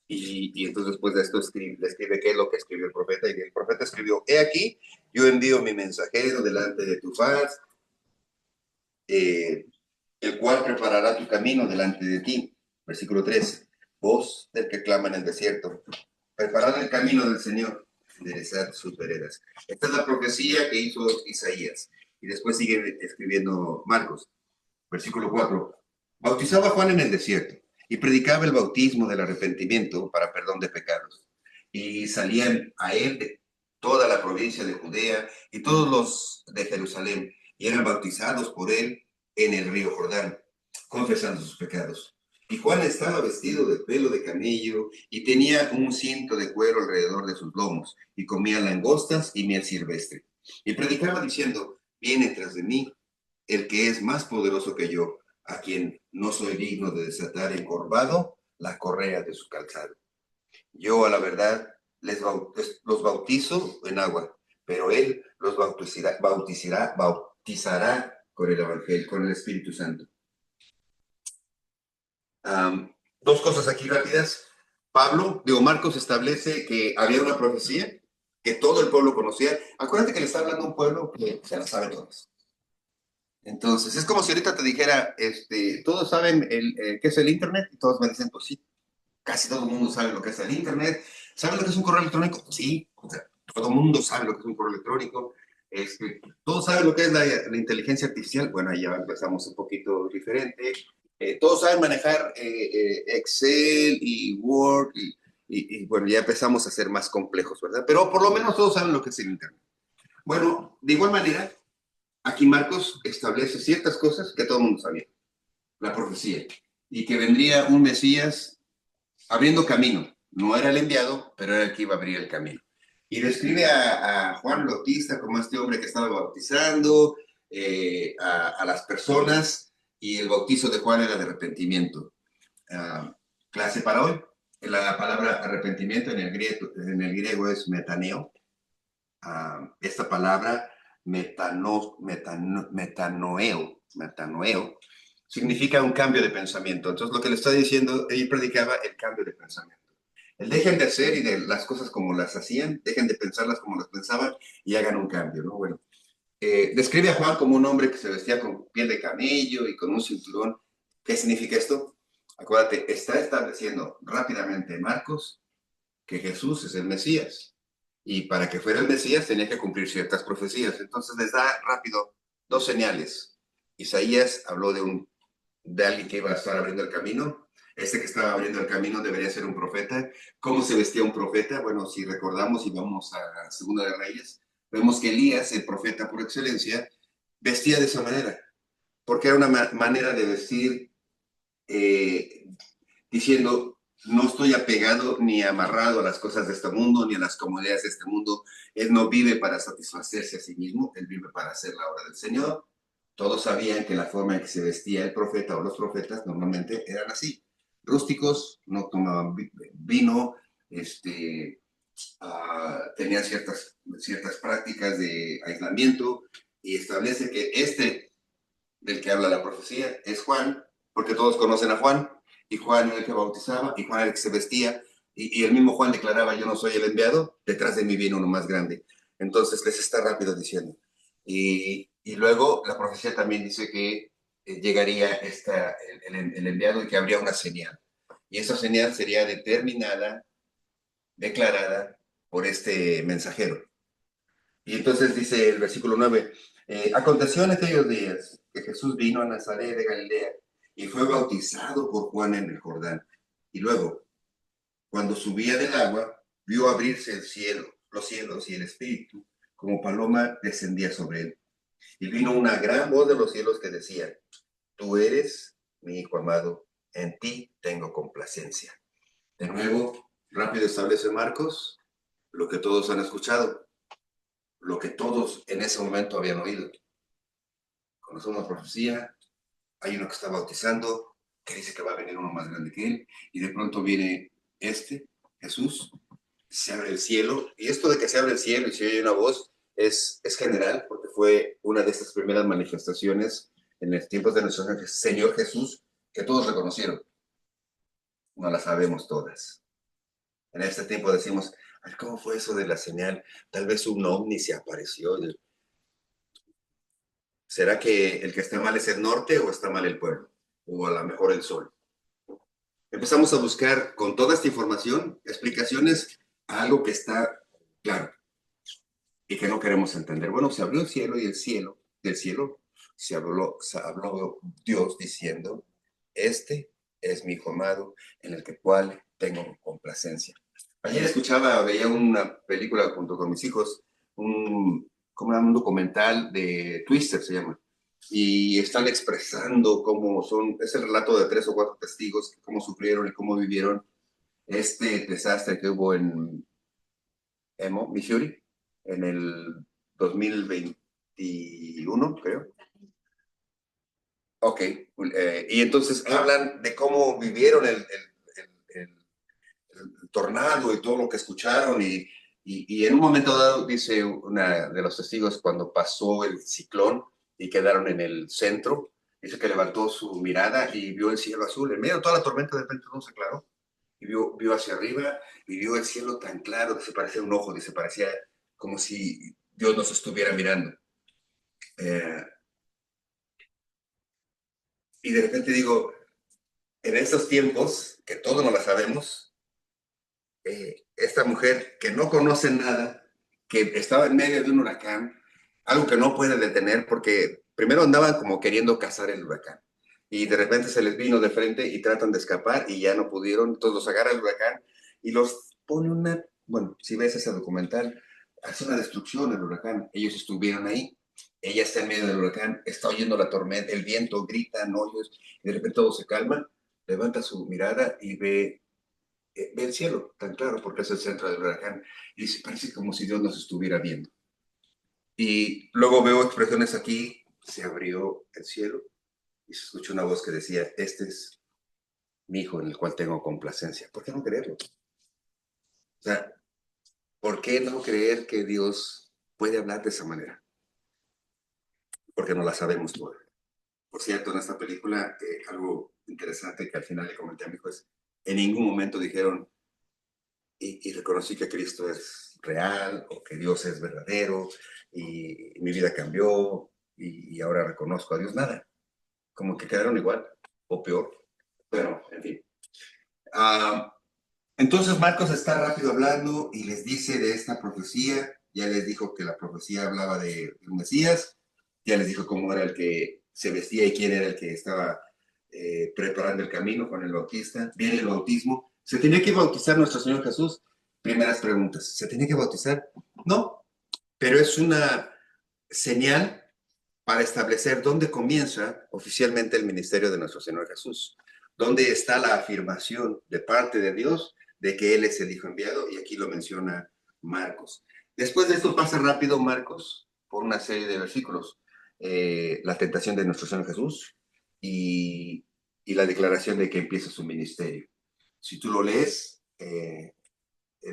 y entonces después de esto describe qué es lo que escribió el profeta, y el profeta escribió, he aquí, yo envío mi mensajero delante de tu faz, el cual preparará tu camino delante de ti. Versículo 3, voz del que clama en el desierto, preparad el camino del Señor, enderezad sus veredas. Esta es la profecía que hizo Isaías. Y después sigue escribiendo Marcos. Versículo 4. Bautizaba Juan en el desierto y predicaba el bautismo del arrepentimiento para perdón de pecados. Y salían a él de toda la provincia de Judea y todos los de Jerusalén y eran bautizados por él en el río Jordán, confesando sus pecados. Y Juan estaba vestido de pelo de camello y tenía un cinto de cuero alrededor de sus lomos y comía langostas y miel silvestre. Y predicaba diciendo, viene tras de mí el que es más poderoso que yo, a quien no soy digno de desatar encorvado la correa de su calzado. Yo a la verdad los bautizo en agua, pero él los bautizará con el Evangelio, con el Espíritu Santo. Dos cosas aquí rápidas. Marcos establece que había una profecía que todo el pueblo conocía. Acuérdate que le está hablando a un pueblo que se la sabe todas. Entonces, es como si ahorita te dijera, todos saben qué es el Internet, y todos me dicen, pues sí, casi todo el mundo sabe lo que es el Internet. ¿Sabe lo que es un correo electrónico? Sí, o sea, todo el mundo sabe lo que es un correo electrónico. Todos saben lo que es la inteligencia artificial. Bueno, ahí ya empezamos un poquito diferente. Todos saben manejar Excel y Word y bueno, ya empezamos a ser más complejos, ¿verdad? Pero por lo menos todos saben lo que es el Internet. Bueno, de igual manera, aquí Marcos establece ciertas cosas que todo el mundo sabía. La profecía. Y que vendría un Mesías abriendo camino. No era el enviado, pero era el que iba a abrir el camino. Y describe a Juan Bautista como este hombre que estaba bautizando a las personas, y el bautizo de Juan era de arrepentimiento. Clase para hoy. La palabra arrepentimiento en el griego es metaneo. Esta palabra metanoeo significa un cambio de pensamiento. Entonces lo que le está diciendo, él predicaba el cambio de pensamiento. El dejen de hacer y de las cosas como las hacían, dejen de pensarlas como las pensaban y hagan un cambio, ¿no? Bueno, describe a Juan como un hombre que se vestía con piel de camello y con un cinturón. ¿Qué significa esto? Acuérdate, está estableciendo rápidamente Marcos que Jesús es el Mesías. Y para que fuera el Mesías tenía que cumplir ciertas profecías. Entonces les da rápido dos señales. Isaías habló de alguien que iba a estar abriendo el camino. Este que estaba abriendo el camino debería ser un profeta. ¿Cómo se vestía un profeta? Bueno, si recordamos y vamos a Segunda de Reyes, vemos que Elías, el profeta por excelencia, vestía de esa manera, porque era una manera de vestir diciendo, no estoy apegado ni amarrado a las cosas de este mundo, ni a las comodidades de este mundo. Él no vive para satisfacerse a sí mismo, él vive para hacer la obra del Señor. Todos sabían que la forma en que se vestía el profeta o los profetas normalmente eran así. Rústicos, no tomaban vino, tenían ciertas prácticas de aislamiento, y establece que del que habla la profecía es Juan, porque todos conocen a Juan, y Juan era el que bautizaba, y Juan era el que se vestía, y el mismo Juan declaraba, yo no soy el enviado, detrás de mí viene uno más grande. Entonces les está rápido diciendo. Y luego la profecía también dice que llegaría el enviado y que habría una señal. Y esa señal sería determinada, declarada por este mensajero. Y entonces dice el versículo 9, aconteció en aquellos días que Jesús vino a Nazaret de Galilea y fue bautizado por Juan en el Jordán. Y luego, cuando subía del agua, vio abrirse los cielos, y el Espíritu, como paloma, descendía sobre él. Y vino una gran voz de los cielos que decía, tú eres mi hijo amado, en ti tengo complacencia. De nuevo, rápido establece Marcos lo que todos han escuchado, lo que todos en ese momento habían oído. Conoce una profecía, hay uno que está bautizando, que dice que va a venir uno más grande que él, y de pronto viene Jesús, se abre el cielo, y esto de que se abre el cielo y se oye una voz es general, porque fue una de estas primeras manifestaciones en los tiempos de nuestro Señor Jesús, que todos reconocieron. No la sabemos todas. En este tiempo decimos, ¿cómo fue eso de la señal? Tal vez un ovni se apareció. ¿Será que el que está mal es el norte o está mal el pueblo? O a lo mejor el sol. Empezamos a buscar con toda esta información explicaciones a algo que está claro y que no queremos entender. Bueno, se abrió el cielo, y del cielo se habló Dios diciendo, este es mi hijo amado en el cual tengo complacencia. Ayer veía una película junto con mis hijos, como un documental de Twister se llama, y están expresando es el relato de 3 o 4 testigos, cómo sufrieron y cómo vivieron este desastre que hubo en Missouri, en el 2021, creo. Ok, y entonces hablan de cómo vivieron el tornado y todo lo que escucharon, y Y en un momento dado, dice una de los testigos, cuando pasó el ciclón y quedaron en el centro, dice que levantó su mirada y vio el cielo azul. En medio de toda la tormenta, de repente todo se aclaró. Y vio hacia arriba y vio el cielo tan claro que se parecía un ojo, que se parecía como si Dios nos estuviera mirando. Eh, y de repente digo, en estos tiempos, que todos no la sabemos, esta mujer que no conoce nada, que estaba en medio de un huracán, algo que no puede detener porque primero andaban como queriendo cazar el huracán y de repente se les vino de frente y tratan de escapar y ya no pudieron, entonces los agarra el huracán y los pone una, bueno, si ves ese documental, hace una destrucción el huracán, ellos estuvieron ahí, ella está en medio del huracán, está oyendo la tormenta, el viento, gritan hoyos, y de repente todo se calma, levanta su mirada y ve el cielo tan claro porque es el centro del huracán y dice, parece como si Dios nos estuviera viendo. Y luego veo expresiones aquí, se abrió el cielo y se escuchó una voz que decía, este es mi hijo en el cual tengo complacencia. ¿Por qué no creerlo? O sea, ¿por qué no creer que Dios puede hablar de esa manera? Porque no la sabemos todavía. Por cierto, en esta película, algo interesante que al final le comenté a mi hijo es, en ningún momento dijeron, y reconocí que Cristo es real o que Dios es verdadero y mi vida cambió y ahora reconozco a Dios. Nada, como que quedaron igual o peor. Pero, en fin. Ah, entonces Marcos está rápido hablando y les dice de esta profecía. Ya les dijo que la profecía hablaba de un Mesías. Ya les dijo cómo era el que se vestía y quién era el que estaba preparando el camino con el bautista. Viene el bautismo. ¿Se tenía que bautizar nuestro Señor Jesús? Primeras preguntas. ¿Se tenía que bautizar? No, pero es una señal para establecer dónde comienza oficialmente el ministerio de nuestro Señor Jesús. ¿Dónde está la afirmación de parte de Dios de que Él es el Hijo enviado? Y aquí lo menciona Marcos. Después de esto pasa rápido Marcos por una serie de versículos. La tentación de nuestro Señor Jesús y la declaración de que empieza su ministerio. Si tú lo lees en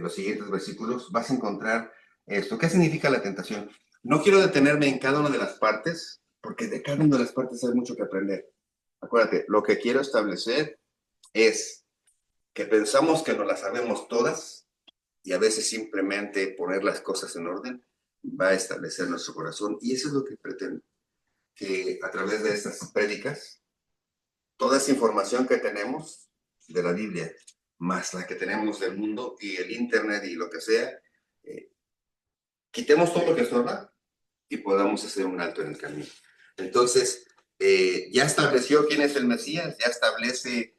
los siguientes versículos, vas a encontrar esto. ¿Qué significa la tentación? No quiero detenerme en cada una de las partes, porque de cada una de las partes hay mucho que aprender. Acuérdate, lo que quiero establecer es que pensamos que no las sabemos todas y a veces simplemente poner las cosas en orden va a establecer nuestro corazón. Y eso es lo que pretendo, que a través de estas prédicas, toda esa información que tenemos de la Biblia, más la que tenemos del mundo y el Internet y lo que sea, quitemos todo lo que estorba y podamos hacer un alto en el camino. Entonces, ya estableció quién es el Mesías, ya establece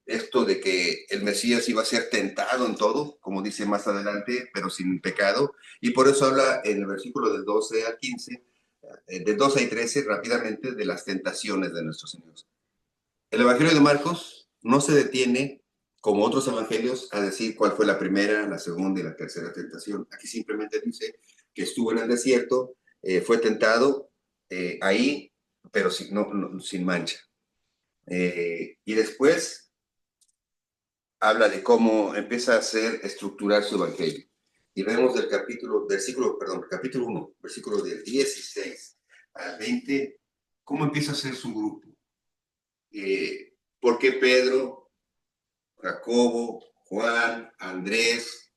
esto de que el Mesías iba a ser tentado en todo, como dice más adelante, pero sin pecado, y por eso habla en el versículo del 12 al 15, del 12 al 13, rápidamente, de las tentaciones de nuestro Señor. El Evangelio de Marcos no se detiene, como otros evangelios, a decir cuál fue la primera, la segunda y la tercera tentación. Aquí simplemente dice que estuvo en el desierto, fue tentado ahí, pero sin mancha. Y después habla de cómo empieza a estructurar su evangelio. Y vemos del capítulo 1, versículo del 16 al 20, cómo empieza a hacer su grupo. ¿Por qué Pedro, Jacobo, Juan, Andrés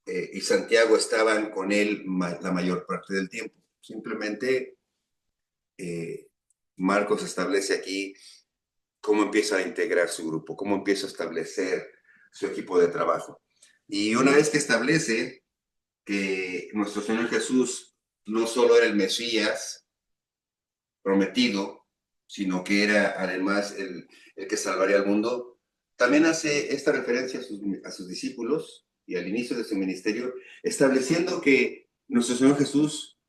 y Santiago estaban con él la mayor parte del tiempo? Simplemente Marcos establece aquí cómo empieza a integrar su grupo, cómo empieza a establecer su equipo de trabajo. Y una vez que establece que nuestro Señor Jesús no solo era el Mesías prometido, sino que era además el que salvaría al mundo, también hace esta referencia a sus discípulos y al inicio de su ministerio, estableciendo que nuestro Señor Jesús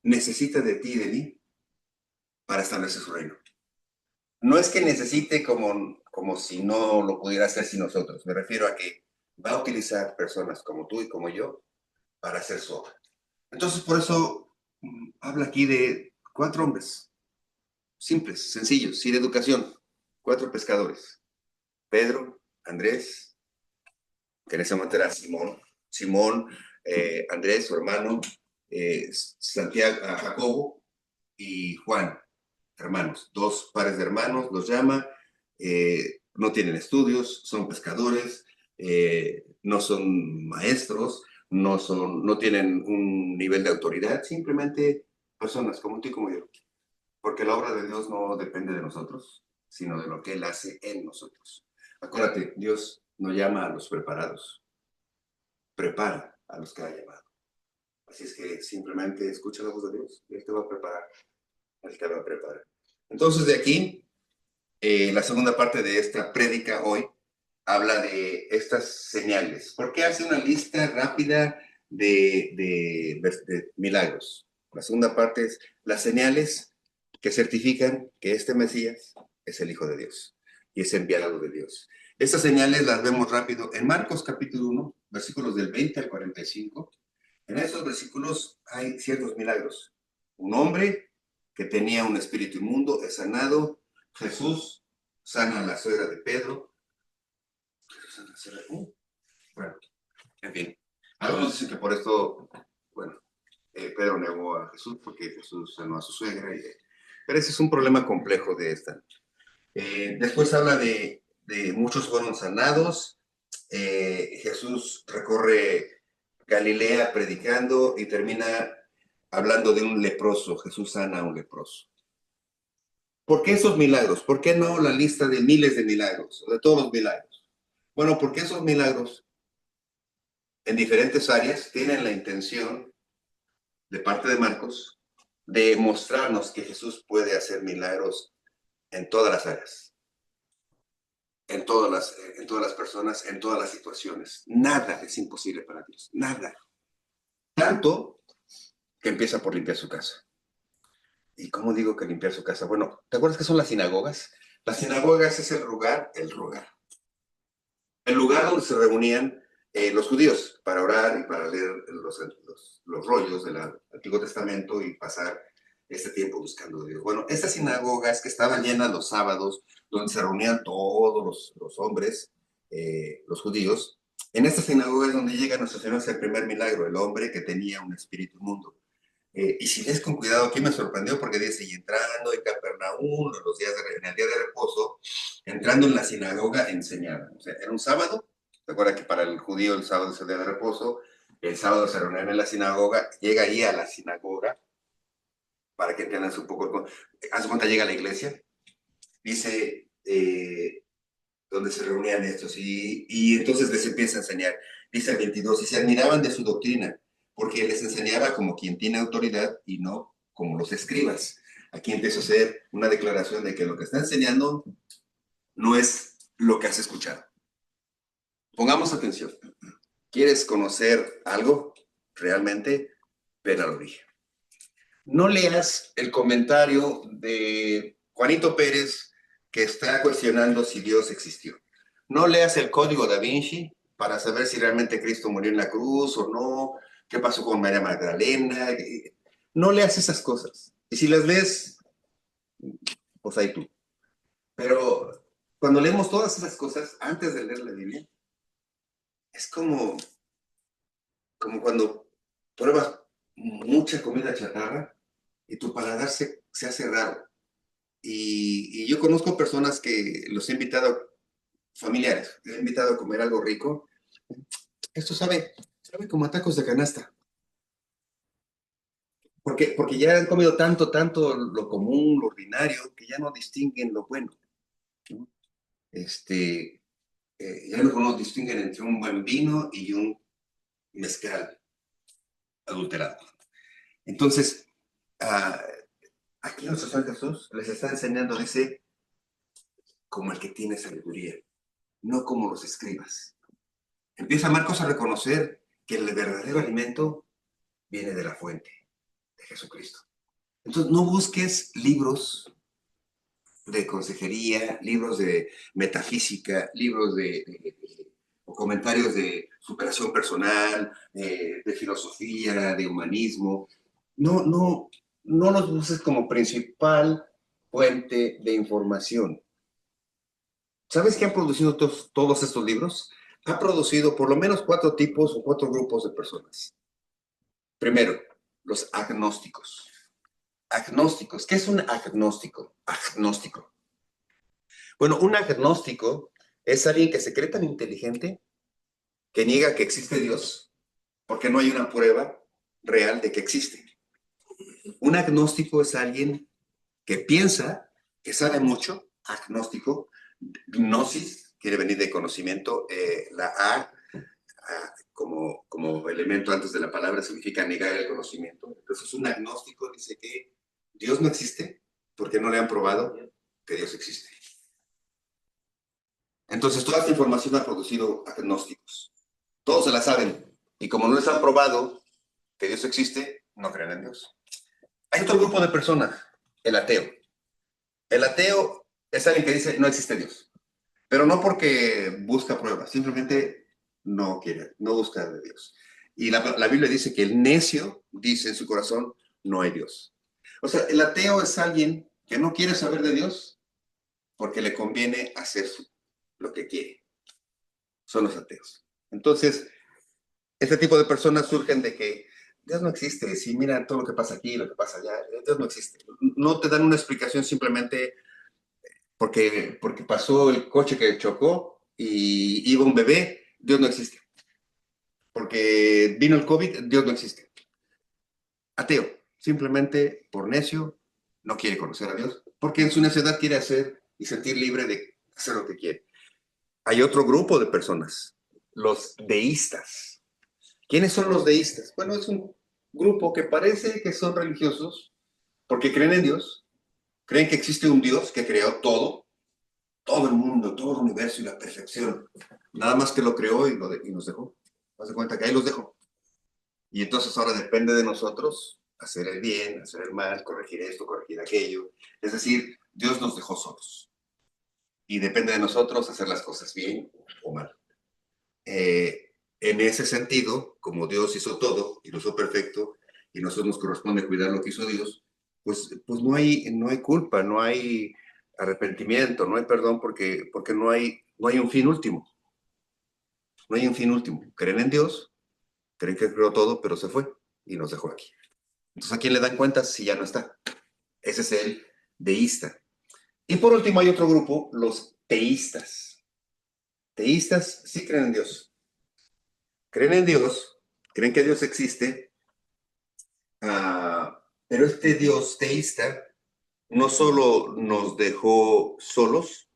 necesita de ti y de mí para establecer su reino. No es que necesite como si no lo pudiera hacer sin nosotros, me refiero a que va a utilizar personas como tú y como yo para hacer su obra. Entonces, por eso habla aquí de 4 hombres, simples, sencillos, sin educación, 4 pescadores. Pedro, Andrés, que en ese momento era Simón, Simón, Andrés, su hermano, Santiago, Jacobo y Juan, hermanos, dos pares de hermanos, los llama, no tienen estudios, son pescadores, no son maestros, no tienen un nivel de autoridad, simplemente personas como tú y como yo. Porque la obra de Dios no depende de nosotros, sino de lo que Él hace en nosotros. Acuérdate, Dios no llama a los preparados, prepara a los que ha llamado. Así es que simplemente escucha la voz de Dios y Él te va a preparar. Él te va a preparar. Entonces, de aquí, la segunda parte de esta prédica hoy habla de estas señales. ¿Por qué hace una lista rápida de milagros? La segunda parte es las señales que certifican que este Mesías es el Hijo de Dios y es enviado de Dios. Estas señales las vemos rápido en Marcos capítulo 1, versículos del 20 al 45. En esos versículos hay ciertos milagros. Un hombre que tenía un espíritu inmundo es sanado. Jesús sana a la suegra de Pedro. Jesús sana a la suegra de... Bueno, en fin. Algunos dicen que por esto, bueno, Pedro negó a Jesús porque Jesús sanó a su suegra. Pero ese es un problema complejo de esta. Después habla de muchos fueron sanados. Jesús recorre Galilea predicando y termina hablando de un leproso. Jesús sana a un leproso. ¿Por qué esos milagros? ¿Por qué no la lista de miles de milagros, de todos los milagros? Bueno, porque esos milagros en diferentes áreas tienen la intención, de parte de Marcos, de mostrarnos que Jesús puede hacer milagros en todas las áreas, en todas las personas, en todas las situaciones. Nada es imposible para Dios, nada. Tanto que empieza por limpiar su casa. ¿Y cómo digo que limpiar su casa? Bueno, ¿te acuerdas qué son las sinagogas? Las sinagogas es el lugar donde se reunían los judíos para orar y para leer los rollos del Antiguo Testamento y pasar este tiempo buscando a Dios. Bueno, estas sinagogas que estaban llenas los sábados, donde se reunían todos los hombres, los judíos, en estas sinagogas donde llega nuestro Señor es el primer milagro, el hombre que tenía un espíritu inmundo. Y si lees con cuidado, aquí me sorprendió porque dice, y entrando en Capernaum, en el día de reposo, entrando en la sinagoga, enseñaba. O sea, era un sábado. Recuerda que para el judío el sábado es el día de reposo. El sábado se reunían en la sinagoga. Llega ahí a la sinagoga, para que entiendan un poco. Haz cuenta, llega a la iglesia. Dice, donde se reunían estos. Y entonces les empieza a enseñar. Dice el 22, y se admiraban de su doctrina, porque les enseñaba como quien tiene autoridad y no como los escribas. Aquí empieza a hacer una declaración de que lo que está enseñando no es lo que has escuchado. Pongamos atención. ¿Quieres conocer algo? Realmente, ven al origen. No leas el comentario de Juanito Pérez que está cuestionando si Dios existió. No leas el Código Da Vinci para saber si realmente Cristo murió en la cruz o no, qué pasó con María Magdalena. No leas esas cosas. Y si las lees, pues ahí tú. Pero cuando leemos todas esas cosas antes de leer la Biblia, es como cuando pruebas mucha comida chatarra y tu paladar se hace raro. Y yo conozco personas que los he invitado, familiares, les he invitado a comer algo rico. Esto sabe como a tacos de canasta. Porque ya han comido tanto lo común, lo ordinario, que ya no distinguen lo bueno, ¿no? Ya no distinguen entre un buen vino y un mezcal adulterado. Entonces, aquí nuestro Señor Jesús les está enseñando, dice, como el que tiene sabiduría, no como los escribas. Empieza Marcos a reconocer que el verdadero alimento viene de la fuente, de Jesucristo. Entonces, no busques libros de consejería, libros de metafísica, libros o comentarios de superación personal, de filosofía, de humanismo. No los uses como principal fuente de información. ¿Sabes qué han producido todos estos libros? ha producido por lo menos 4 tipos o 4 grupos de personas. Primero, los agnósticos. Agnósticos. ¿Qué es un agnóstico? Agnóstico. Bueno, un agnóstico es alguien que se cree tan inteligente que niega que existe Dios porque no hay una prueba real de que existe. Un agnóstico es alguien que piensa que sabe mucho, agnóstico. Gnosis quiere venir de conocimiento, la A como elemento antes de la palabra significa negar el conocimiento. Entonces un agnóstico dice que Dios no existe porque no le han probado que Dios existe. Entonces toda esta información ha producido agnósticos. Todos se la saben y como no les han probado que Dios existe, no creen en Dios. Hay otro grupo de personas, el ateo. El ateo es alguien que dice no existe Dios, pero no porque busca pruebas, simplemente no quiere, no busca de Dios. Y la Biblia dice que el necio dice en su corazón, no hay Dios. O sea, el ateo es alguien que no quiere saber de Dios porque le conviene hacer lo que quiere. Son los ateos. Entonces, este tipo de personas surgen de que Dios no existe. Si mira todo lo que pasa aquí, lo que pasa allá, Dios no existe. No te dan una explicación simplemente porque pasó el coche que chocó y iba un bebé, Dios no existe. Porque vino el COVID, Dios no existe. Ateo, simplemente por necio, no quiere conocer a Dios, porque en su necedad quiere hacer y sentir libre de hacer lo que quiere. Hay otro grupo de personas, los deístas. ¿Quiénes son los deístas? Bueno, es un grupo que parece que son religiosos porque creen en Dios, creen que existe un Dios que creó todo el mundo, todo el universo y la perfección. Nada más que lo creó y nos dejó. Haz de cuenta que ahí los dejó. Y entonces ahora depende de nosotros hacer el bien, hacer el mal, corregir esto, corregir aquello. Es decir, Dios nos dejó solos. Y depende de nosotros hacer las cosas bien o mal. En ese sentido, como Dios hizo todo y lo hizo perfecto, y nosotros nos corresponde cuidar lo que hizo Dios, pues no hay culpa, no hay arrepentimiento, no hay perdón porque no hay un fin último. No hay un fin último. Creen en Dios, creen que creó todo, pero se fue y nos dejó aquí. Entonces, ¿a quién le dan cuentas si ya no está? Ese es el deísta. Y por último hay otro grupo, los teístas. Teístas sí creen en Dios. Creen en Dios, creen que Dios existe, pero este Dios teísta no solo nos dejó solos.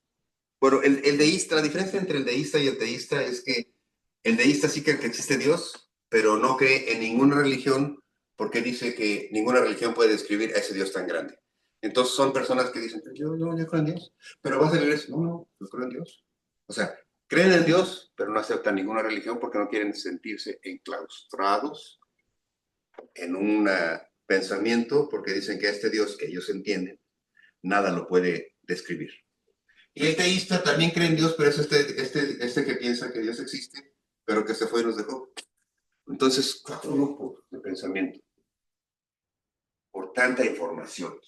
Bueno, el deísta, la diferencia entre el deísta y el teísta es que el deísta sí cree que existe Dios, pero no cree en ninguna religión porque dice que ninguna religión puede describir a ese Dios tan grande. Entonces son personas que dicen, yo creo en Dios, pero vas a la iglesia, no, yo creo en Dios. O sea, creen en Dios, pero no aceptan ninguna religión porque no quieren sentirse enclaustrados en un pensamiento porque dicen que este Dios que ellos entienden, nada lo puede describir. Y el teísta también cree en Dios, pero es este que piensa que Dios existe, pero que se fue y nos dejó. Entonces, 4 grupos de pensamiento por tanta información.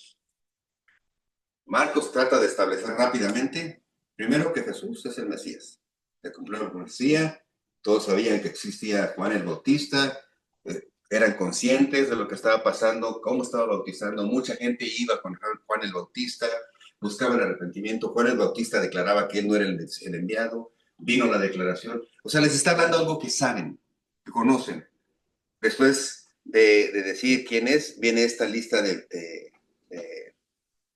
Marcos trata de establecer rápidamente, primero, que Jesús es el Mesías. Se cumplió la profecía, todos sabían que existía Juan el Bautista, eran conscientes de lo que estaba pasando, cómo estaba bautizando. Mucha gente iba con Juan el Bautista, buscaba el arrepentimiento. Juan el Bautista declaraba que él no era el enviado, vino la declaración. O sea, les está hablando algo que saben, que conocen. Después de decir quién es, viene esta lista de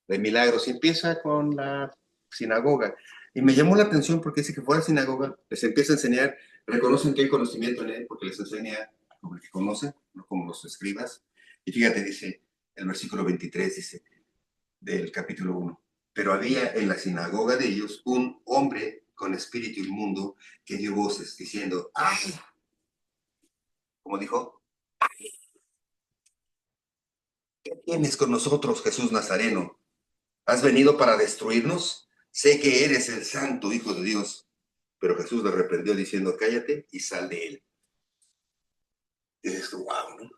milagros y empieza con la sinagoga. Y me llamó la atención porque dice que fue a la sinagoga, les empieza a enseñar, reconocen que hay conocimiento en él porque les enseña como el que conoce, no como los escribas. Y fíjate, dice el versículo 23, dice, del capítulo 1. Pero había en la sinagoga de ellos un hombre con espíritu inmundo que dio voces diciendo, ¡ay! Como dijo, ¿qué tienes con nosotros, Jesús Nazareno? ¿Has venido para destruirnos? Sé que eres el santo Hijo de Dios. Pero Jesús le reprendió diciendo, cállate y sal de él. Y dices, wow, ¿no?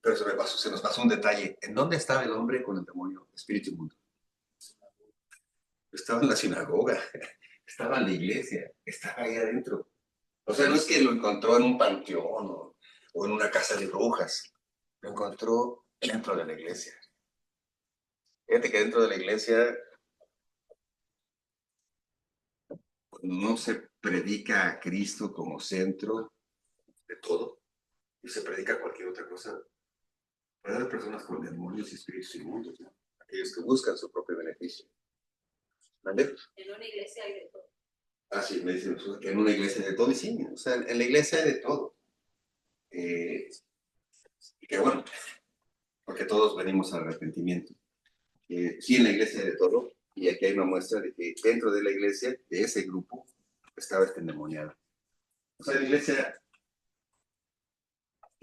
Pero se nos pasó un detalle. ¿En dónde estaba el hombre con el demonio, espíritu inmundo? Estaba en la sinagoga, estaba en la iglesia, estaba ahí adentro. O sea, no es que lo encontró en un panteón o en una casa de brujas, lo encontró dentro de la iglesia. Fíjate que dentro de la iglesia pues, no se predica a Cristo como centro de todo, y se predica cualquier otra cosa. Puede haber personas con demonios y espíritus inmundos, ¿no? Aquellos que buscan su propio beneficio. ¿Vale? En una iglesia hay de todo. Ah, sí, me dicen que en una iglesia hay de todo, y sí, o sea, en la iglesia hay de todo. Y que bueno, porque todos venimos al arrepentimiento. Sí, en la iglesia hay de todo, y aquí hay una muestra de que dentro de la iglesia, de ese grupo, estaba este endemoniado. O sea, la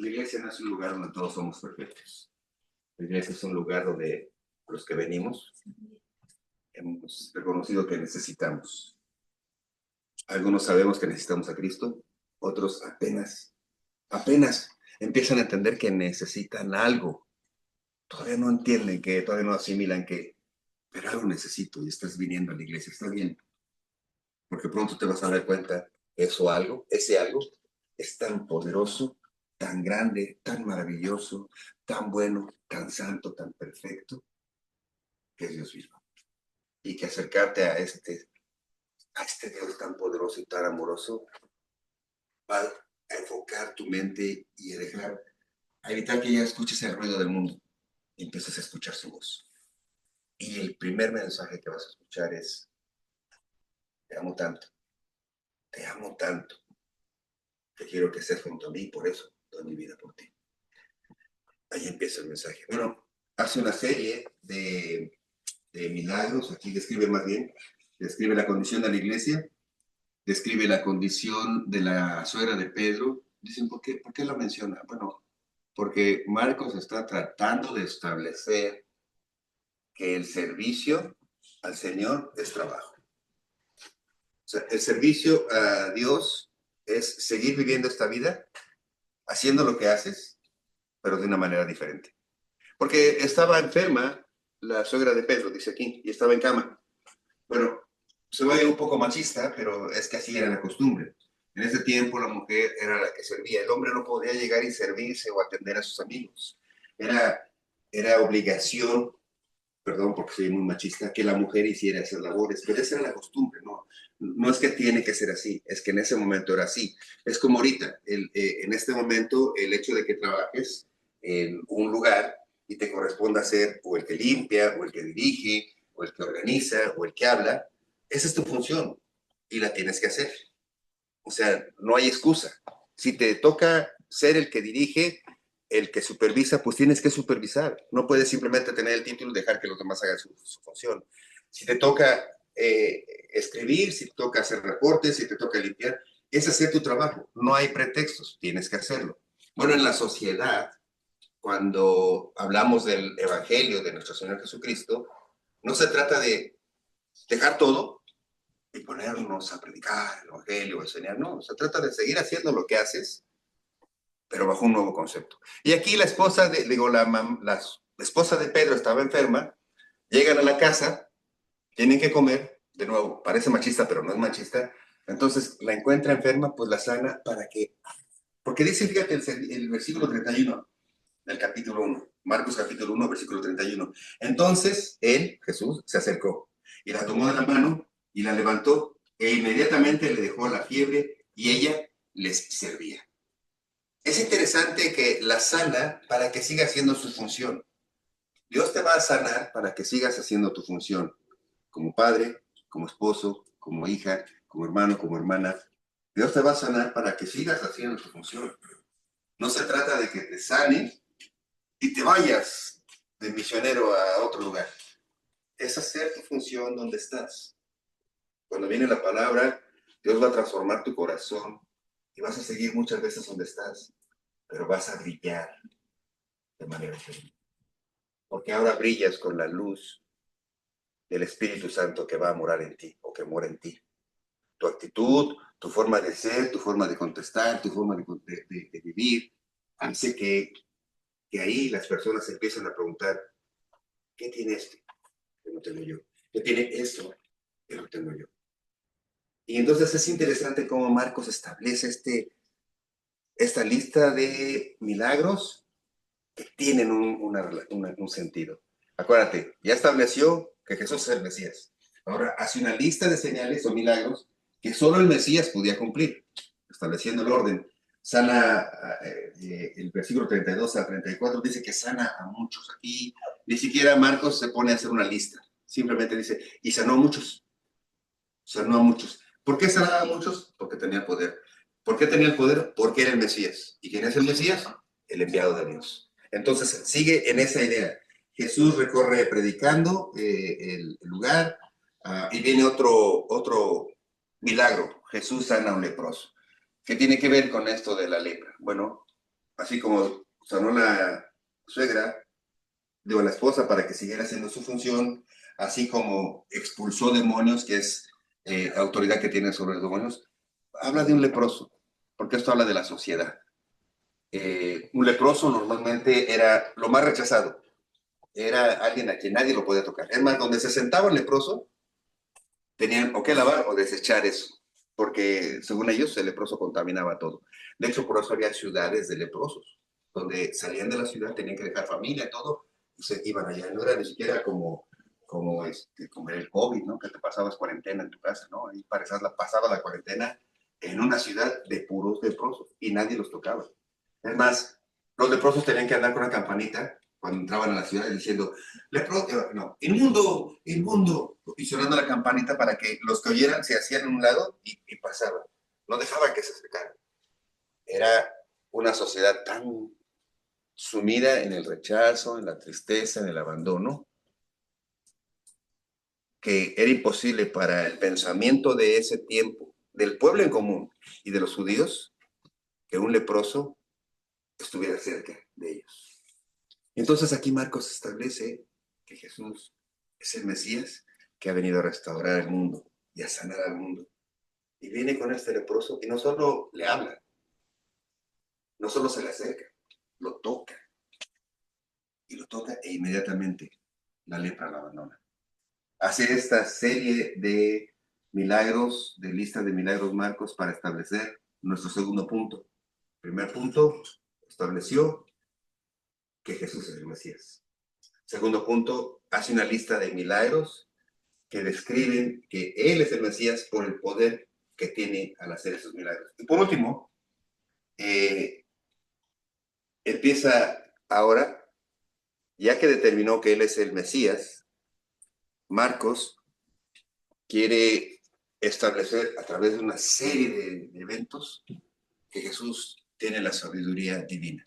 iglesia no es un lugar donde todos somos perfectos. La iglesia es un lugar donde los que venimos hemos reconocido que necesitamos. Algunos sabemos que necesitamos a Cristo, otros apenas empiezan a entender que necesitan algo. Todavía no entienden que, todavía no asimilan que, pero algo necesito y estás viniendo a la iglesia, está bien. Porque pronto te vas a dar cuenta que ese algo, es tan poderoso, tan grande, tan maravilloso, tan bueno, tan santo, tan perfecto, que es Dios mismo. Y que acercarte a este Dios tan poderoso y tan amoroso va a enfocar tu mente y a evitar que ya escuches el ruido del mundo y empieces a escuchar su voz. Y el primer mensaje que vas a escuchar es, te amo tanto, que quiero que estés junto a mí, por eso doy mi vida por ti. Ahí empieza el mensaje. Bueno, hace una serie de milagros, aquí describe más bien, describe la condición de la iglesia, describe la condición de la suegra de Pedro. Dicen, ¿por qué lo menciona? Bueno, porque Marcos está tratando de establecer que el servicio al Señor es trabajo. O sea, el servicio a Dios es seguir viviendo esta vida, haciendo lo que haces, pero de una manera diferente. Porque estaba enferma la suegra de Pedro, dice aquí, y estaba en cama. Bueno, se va a ir un poco machista, pero es que así era la costumbre. En ese tiempo la mujer era la que servía. El hombre no podía llegar y servirse o atender a sus amigos. Era obligación, perdón porque soy muy machista, que la mujer hiciera esas labores, pero esa era la costumbre, ¿no? No es que tiene que ser así, es que en ese momento era así. Es como ahorita, en este momento, el hecho de que trabajes en un lugar y te corresponda ser o el que limpia, o el que dirige, o el que organiza, o el que habla, esa es tu función y la tienes que hacer. O sea, no hay excusa. Si te toca ser el que dirige, el que supervisa, pues tienes que supervisar. No puedes simplemente tener el título y dejar que los demás hagan su función. Si te toca escribir, si te toca hacer reportes, si te toca limpiar, es hacer tu trabajo. No hay pretextos, tienes que hacerlo. Bueno, en la sociedad, cuando hablamos del Evangelio de nuestro Señor Jesucristo, no se trata de dejar todo y ponernos a predicar el Evangelio, a enseñar. No, se trata de seguir haciendo lo que haces, pero bajo un nuevo concepto. Y aquí la esposa la esposa de Pedro estaba enferma, llegan a la casa, tienen que comer, de nuevo, parece machista, pero no es machista, entonces la encuentra enferma, pues la sana para que, porque dice, fíjate, el versículo 31 del capítulo 1, Marcos capítulo 1, versículo 31. Entonces él, Jesús, se acercó y la tomó de la mano y la levantó e inmediatamente le dejó la fiebre y ella les servía. Es interesante que la sana para que siga haciendo su función. Dios te va a sanar para que sigas haciendo tu función como padre, como esposo, como hija, como hermano, como hermana. Dios te va a sanar para que sigas haciendo tu función. No se trata de que te sanes y te vayas de misionero a otro lugar. Es hacer tu función donde estás. Cuando viene la palabra, Dios va a transformar tu corazón y vas a seguir muchas veces donde estás, pero vas a brillar de manera diferente. Porque ahora brillas con la luz del Espíritu Santo que va a morar en ti o que mora en ti. Tu actitud, tu forma de ser, tu forma de contestar, tu forma de vivir, hace que ahí las personas empiezan a preguntar, ¿qué tiene este que no tengo yo? ¿Qué tiene esto que no tengo yo? Y entonces es interesante cómo Marcos establece esta lista de milagros que tienen un sentido. Acuérdate, ya estableció que Jesús es el Mesías. Ahora hace una lista de señales o milagros que solo el Mesías podía cumplir, estableciendo el orden. Sana, el versículo 32 a 34 dice que sana a muchos. Aquí ni siquiera Marcos se pone a hacer una lista. Simplemente dice, y sanó a muchos. Sanó a muchos. ¿Por qué sanaba a muchos? Porque tenía poder. ¿Por qué tenía el poder? Porque era el Mesías. ¿Y quién es el Mesías? El enviado de Dios. Entonces, sigue en esa idea. Jesús recorre predicando el lugar y viene otro milagro. Jesús sana a un leproso. ¿Qué tiene que ver con esto de la lepra? Bueno, así como sanó la suegra, digo, la esposa para que siguiera haciendo su función, así como expulsó demonios, que es autoridad que tiene sobre los demonios, habla de un leproso, porque esto habla de la sociedad. Un leproso normalmente era lo más rechazado, era alguien a quien nadie lo podía tocar. Es más, donde se sentaba el leproso, tenían o que lavar o desechar eso, porque según ellos el leproso contaminaba todo. De hecho, por eso había ciudades de leprosos, donde salían de la ciudad, tenían que dejar familia, todo, y se iban allá. No era ni siquiera como el COVID, ¿no? Que te pasabas cuarentena en tu casa, ¿no? Ahí pasaba la cuarentena en una ciudad de puros leprosos y nadie los tocaba. Es más, los leprosos tenían que andar con una campanita cuando entraban a la ciudad diciendo, no, inmundo, inmundo, y sonando la campanita para que los que oyeran se hacían a un lado y pasaban. No dejaban que se acercaran. Era una sociedad tan sumida en el rechazo, en la tristeza, en el abandono, que era imposible para el pensamiento de ese tiempo, del pueblo en común y de los judíos, que un leproso estuviera cerca de ellos. Entonces aquí Marcos establece que Jesús es el Mesías que ha venido a restaurar el mundo y a sanar al mundo. Y viene con este leproso y no solo le habla, no solo se le acerca, lo toca. Y lo toca e inmediatamente la lepra la abandona. Hace esta serie de milagros, de lista de milagros Marcos para establecer nuestro segundo punto. Primer punto, estableció que Jesús es el Mesías. Segundo punto, hace una lista de milagros que describen que Él es el Mesías por el poder que tiene al hacer esos milagros. Y por último, empieza ahora, ya que determinó que Él es el Mesías, Marcos quiere establecer a través de una serie de eventos que Jesús tiene la sabiduría divina,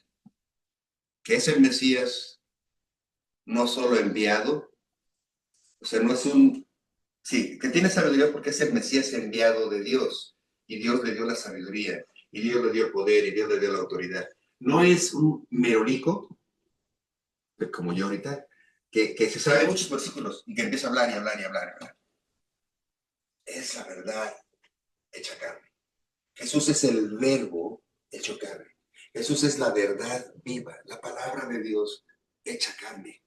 que es el Mesías no solo enviado, o sea, no es sí, que tiene sabiduría porque es el Mesías enviado de Dios, y Dios le dio la sabiduría, y Dios le dio el poder, y Dios le dio la autoridad. No es un merolico, como yo ahorita, que se sabe muchos versículos y que empieza a hablar y hablar y hablar y hablar. Es la verdad hecha carne. Jesús es el verbo hecho carne. Jesús es la verdad viva, la palabra de Dios hecha carne.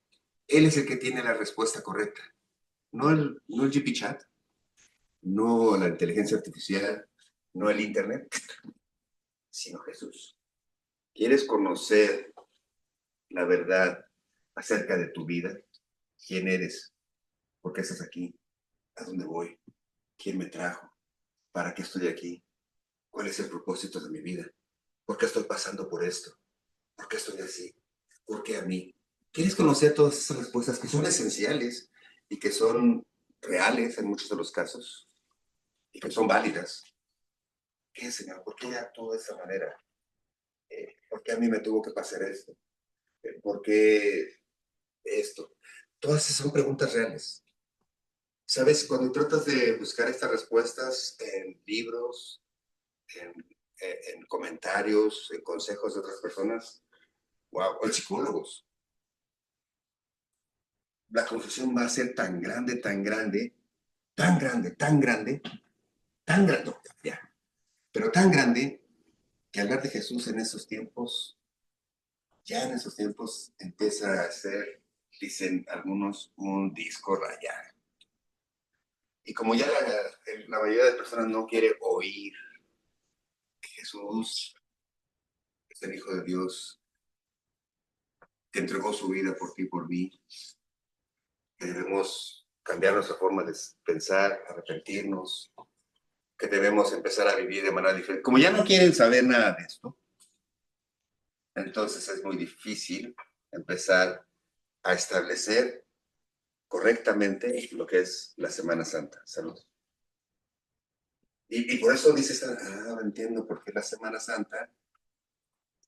Él es el que tiene la respuesta correcta. No el GP Chat, no la inteligencia artificial, no el Internet, sino Jesús. ¿Quieres conocer la verdad acerca de tu vida? ¿Quién eres? ¿Por qué estás aquí? ¿A dónde voy? ¿Quién me trajo? ¿Para qué estoy aquí? ¿Cuál es el propósito de mi vida? ¿Por qué estoy pasando por esto? ¿Por qué estoy así? ¿Por qué a mí? ¿Quieres conocer todas esas respuestas que son esenciales y que son reales en muchos de los casos y que son válidas? ¿Qué, Señor? ¿Por qué actúo de esa manera? ¿Por qué a mí me tuvo que pasar esto? ¿Por qué esto? Todas esas son preguntas reales. ¿Sabes? Cuando tratas de buscar estas respuestas en libros, en, en comentarios, en consejos de otras personas, wow, o en psicólogos, la confusión va a ser tan grande, tan grande, tan grande, tan grande, tan grande, no, ya, pero tan grande que hablar de Jesús en esos tiempos, ya en esos tiempos empieza a ser, dicen algunos, un disco rayado. Y como ya la mayoría de personas no quiere oír que Jesús es el Hijo de Dios, que entregó su vida por ti y por mí, que debemos cambiar nuestra forma de pensar, arrepentirnos, que debemos empezar a vivir de manera diferente. Como ya no quieren saber nada de esto, entonces es muy difícil empezar a establecer correctamente lo que es la Semana Santa. Salud. Y por eso dices, entiendo por qué la Semana Santa,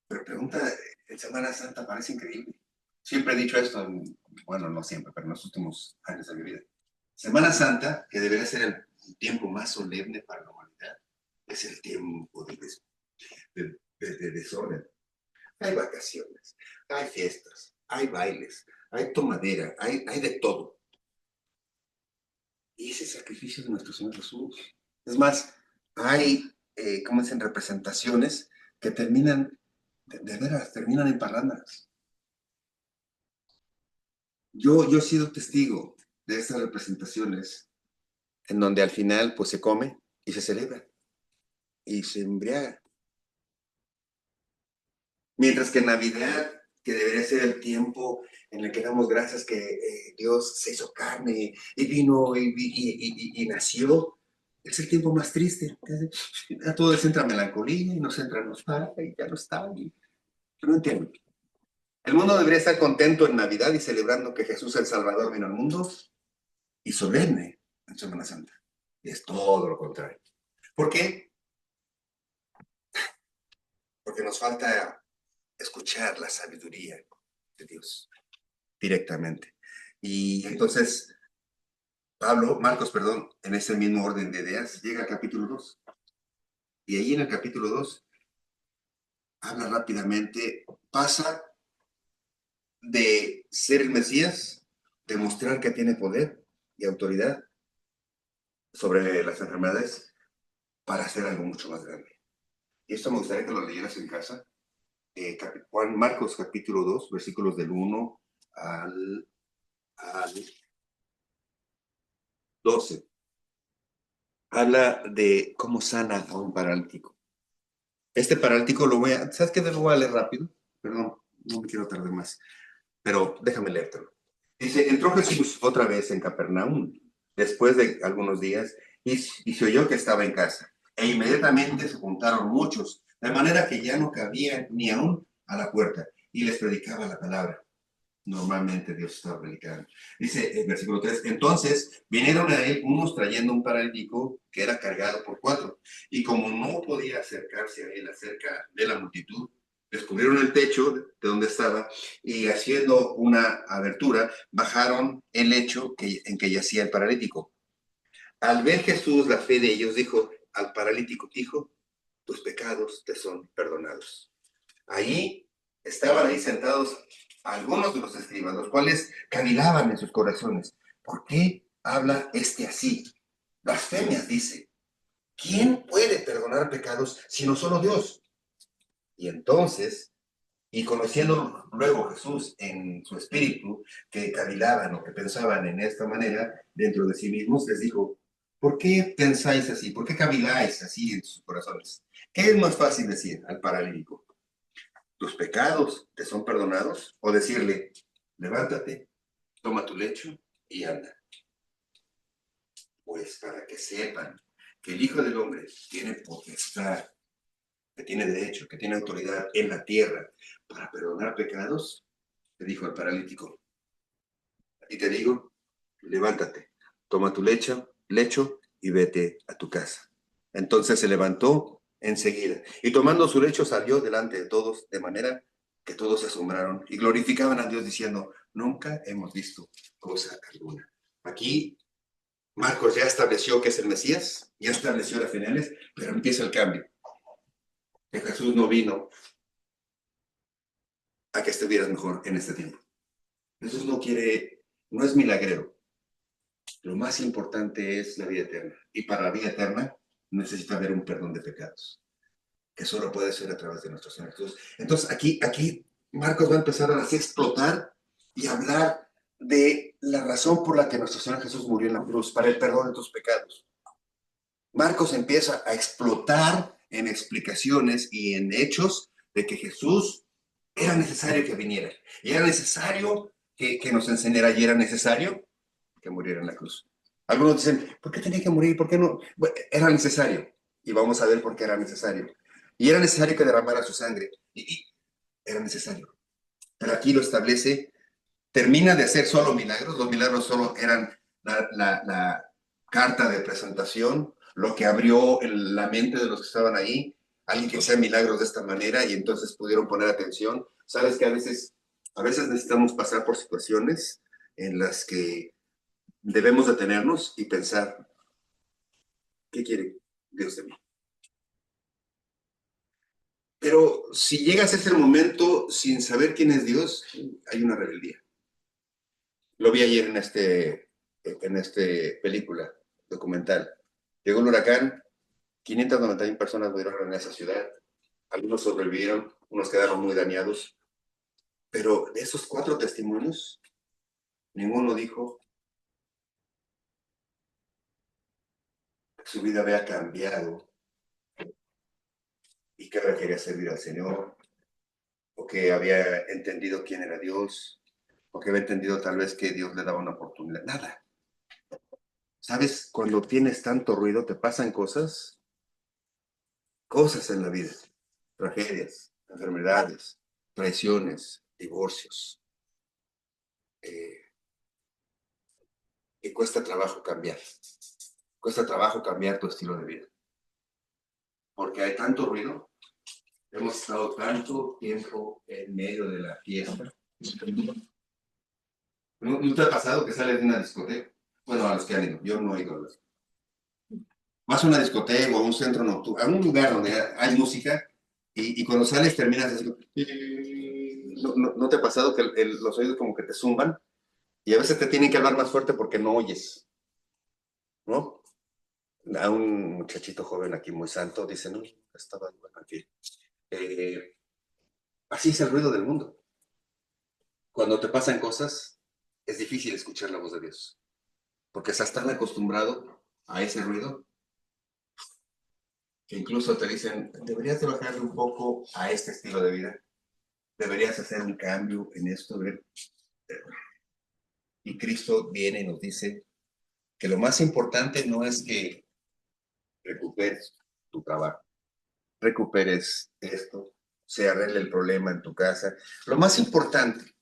pero pregunta, en Semana Santa parece increíble. Siempre he dicho esto, bueno, no siempre, pero en los últimos años de mi vida. Semana Santa, que debería ser el tiempo más solemne para la humanidad, es el tiempo de desorden. Hay vacaciones, hay fiestas, hay bailes, hay tomadera, hay de todo. Y ese sacrificio de nuestro Señor Jesús. Es más, hay, ¿cómo dicen? Representaciones que terminan, de veras, terminan en parrandas. Yo he sido testigo de estas representaciones en donde al final pues se come y se celebra y se embriaga. Mientras que en Navidad, que debería ser el tiempo en el que damos gracias que Dios se hizo carne y vino y nació, es el tiempo más triste. A todos entra melancolía y nos entra nostalgia y ya no está. Yo no entiendo. El mundo debería estar contento en Navidad y celebrando que Jesús el Salvador vino al mundo y solemne en Semana Santa. Y es todo lo contrario. ¿Por qué? Porque nos falta escuchar la sabiduría de Dios directamente. Y entonces, Marcos, en ese mismo orden de ideas, llega al capítulo 2. Y ahí en el capítulo 2 habla rápidamente, pasa de ser el Mesías, demostrar que tiene poder y autoridad sobre las enfermedades, para hacer algo mucho más grande. Y esto me gustaría que lo leyeras en casa. Marcos capítulo 2, versículos del 1 al 12. Habla de cómo sana a un paralítico. Este paralítico ¿sabes qué? Lo voy a leer rápido. Perdón, no me quiero tardar más. Pero déjame leértelo. Dice, entró Jesús otra vez en Capernaum, después de algunos días, y se oyó que estaba en casa. E inmediatamente se juntaron muchos, de manera que ya no cabía ni aún a la puerta, y les predicaba la palabra. Normalmente Dios estaba predicando. Dice el versículo 3, entonces vinieron a él unos trayendo un paralítico que era cargado por 4, y como no podía acercarse a él acerca de la multitud, descubrieron el techo de donde estaba y haciendo una abertura, bajaron el lecho en que yacía el paralítico. Al ver Jesús la fe de ellos, dijo al paralítico, hijo, tus pecados te son perdonados. Estaban ahí sentados algunos de los escribas, los cuales cavilaban en sus corazones. ¿Por qué habla este así? Blasfemias, dice. ¿Quién puede perdonar pecados sino solo Dios? Y entonces, y conociendo luego Jesús en su espíritu, que cavilaban o que pensaban en esta manera dentro de sí mismos, les dijo, ¿por qué pensáis así? ¿Por qué caviláis así en sus corazones? ¿Qué es más fácil decir al paralítico? ¿Tus pecados te son perdonados? O decirle, levántate, toma tu lecho y anda. Pues para que sepan que el Hijo del Hombre tiene potestad, que tiene derecho, que tiene autoridad en la tierra para perdonar pecados, le dijo al paralítico, y te digo, levántate, toma tu lecho y vete a tu casa. Entonces se levantó enseguida y tomando su lecho salió delante de todos, de manera que todos se asombraron y glorificaban a Dios diciendo, nunca hemos visto cosa alguna. Aquí Marcos ya estableció que es el Mesías, ya estableció las finales, pero empieza el cambio. Que Jesús no vino a que estuvieras mejor en este tiempo. Jesús no es milagrero. Lo más importante es la vida eterna. Y para la vida eterna necesita haber un perdón de pecados, que solo puede ser a través de nuestro Señor Jesús. Entonces aquí Marcos va a empezar a explotar y hablar de la razón por la que nuestro Señor Jesús murió en la cruz, para el perdón de tus pecados. Marcos empieza a explotar en explicaciones y en hechos de que Jesús era necesario que viniera, y era necesario que nos enseñara, y era necesario que muriera en la cruz. Algunos dicen, ¿por qué tenía que morir? ¿Por qué no? Bueno, era necesario, y vamos a ver por qué era necesario. Y era necesario que derramara su sangre, y era necesario. Pero aquí lo establece, termina de hacer solo milagros, los milagros solo eran la carta de presentación, lo que abrió la mente de los que estaban ahí, alguien que hacía milagros de esta manera y entonces pudieron poner atención. Sabes que a veces necesitamos pasar por situaciones en las que debemos detenernos y pensar, ¿qué quiere Dios de mí? Pero si llegas a ese momento sin saber quién es Dios, hay una rebeldía. Lo vi ayer en este película documental. Llegó el huracán, 591 personas murieron en esa ciudad, algunos sobrevivieron, unos quedaron muy dañados, pero de esos 4 testimonios, ninguno dijo que su vida había cambiado y que requería servir al Señor, o que había entendido quién era Dios, o que había entendido tal vez que Dios le daba una oportunidad. Nada. ¿Sabes? Cuando tienes tanto ruido, te pasan cosas en la vida, tragedias, enfermedades, traiciones, divorcios, y cuesta trabajo cambiar. Cuesta trabajo cambiar tu estilo de vida. Porque hay tanto ruido, hemos estado tanto tiempo en medio de la fiesta. ¿No te ha pasado que sales de una discoteca? Bueno, a los que han ido, yo no he ido a los. Vas a una discoteca o a un centro nocturno, a un lugar donde hay música, y cuando sales terminas así. ¿No te ha pasado que los oídos como que te zumban? Y a veces te tienen que hablar más fuerte porque no oyes, ¿no? A un muchachito joven aquí muy santo dice, no, estaba bueno, aquí. Así es el ruido del mundo. Cuando te pasan cosas, es difícil escuchar la voz de Dios, porque estás tan acostumbrado a ese ruido que incluso te dicen, deberías de bajarle un poco a este estilo de vida, deberías hacer un cambio en esto. Y Cristo viene y nos dice que lo más importante no es que recuperes tu trabajo, recuperes esto, se arregle el problema en tu casa. Lo más importante,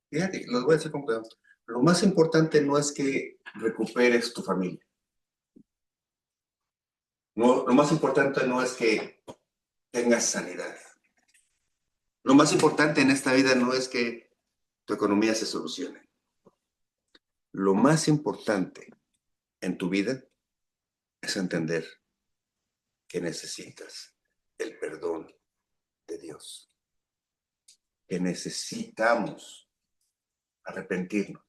fíjate, los voy a decir con cuidado, lo más importante no es que recuperes tu familia. No, lo más importante no es que tengas sanidad. Lo más importante en esta vida no es que tu economía se solucione. Lo más importante en tu vida es entender que necesitas el perdón de Dios, que necesitamos arrepentirnos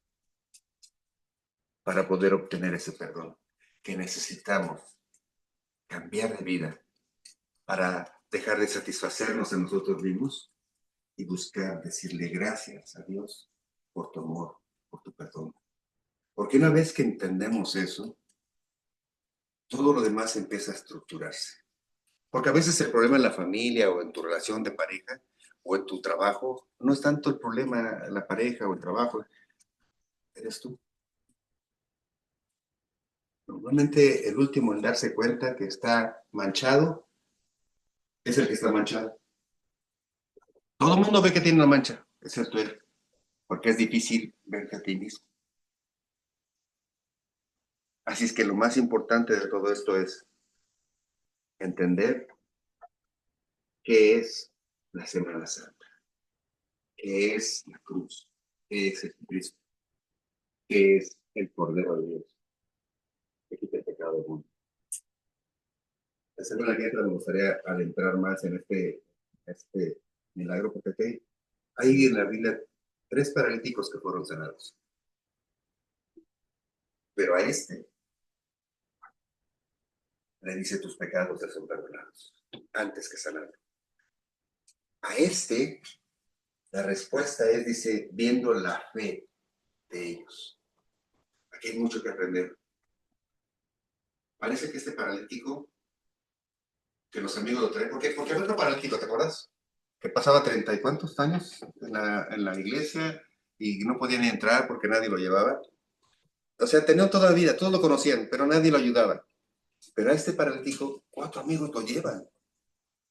para poder obtener ese perdón, que necesitamos cambiar de vida para dejar de satisfacernos en nosotros mismos y buscar decirle gracias a Dios por tu amor, por tu perdón. Porque una vez que entendemos eso, todo lo demás empieza a estructurarse. Porque a veces el problema en la familia o en tu relación de pareja o en tu trabajo no es tanto el problema la pareja o el trabajo, eres tú. Normalmente el último en darse cuenta que está manchado es el que está manchado. Todo el mundo ve que tiene una mancha, excepto él, porque es difícil verte a ti mismo. Así es que lo más importante de todo esto es entender qué es la Semana Santa, qué es la cruz, qué es Jesucristo, qué es el Cordero de Dios, que quita el pecado del mundo. La semana que entra me gustaría adentrar más en este milagro, porque aquí hay en la Biblia 3 paralíticos que fueron sanados. Pero a este le dice tus pecados te son perdonados, antes que sanarlo. A este, la respuesta es, dice, viendo la fe de ellos. Aquí hay mucho que aprender. Parece que este paralítico, que los amigos lo traen, porque había otro paralítico, ¿te acuerdas? Que pasaba 30 y cuántos años en la iglesia y no podía ni entrar porque nadie lo llevaba. O sea, tenía toda la vida, todos lo conocían, pero nadie lo ayudaba. Pero a este paralítico, 4 amigos lo llevan.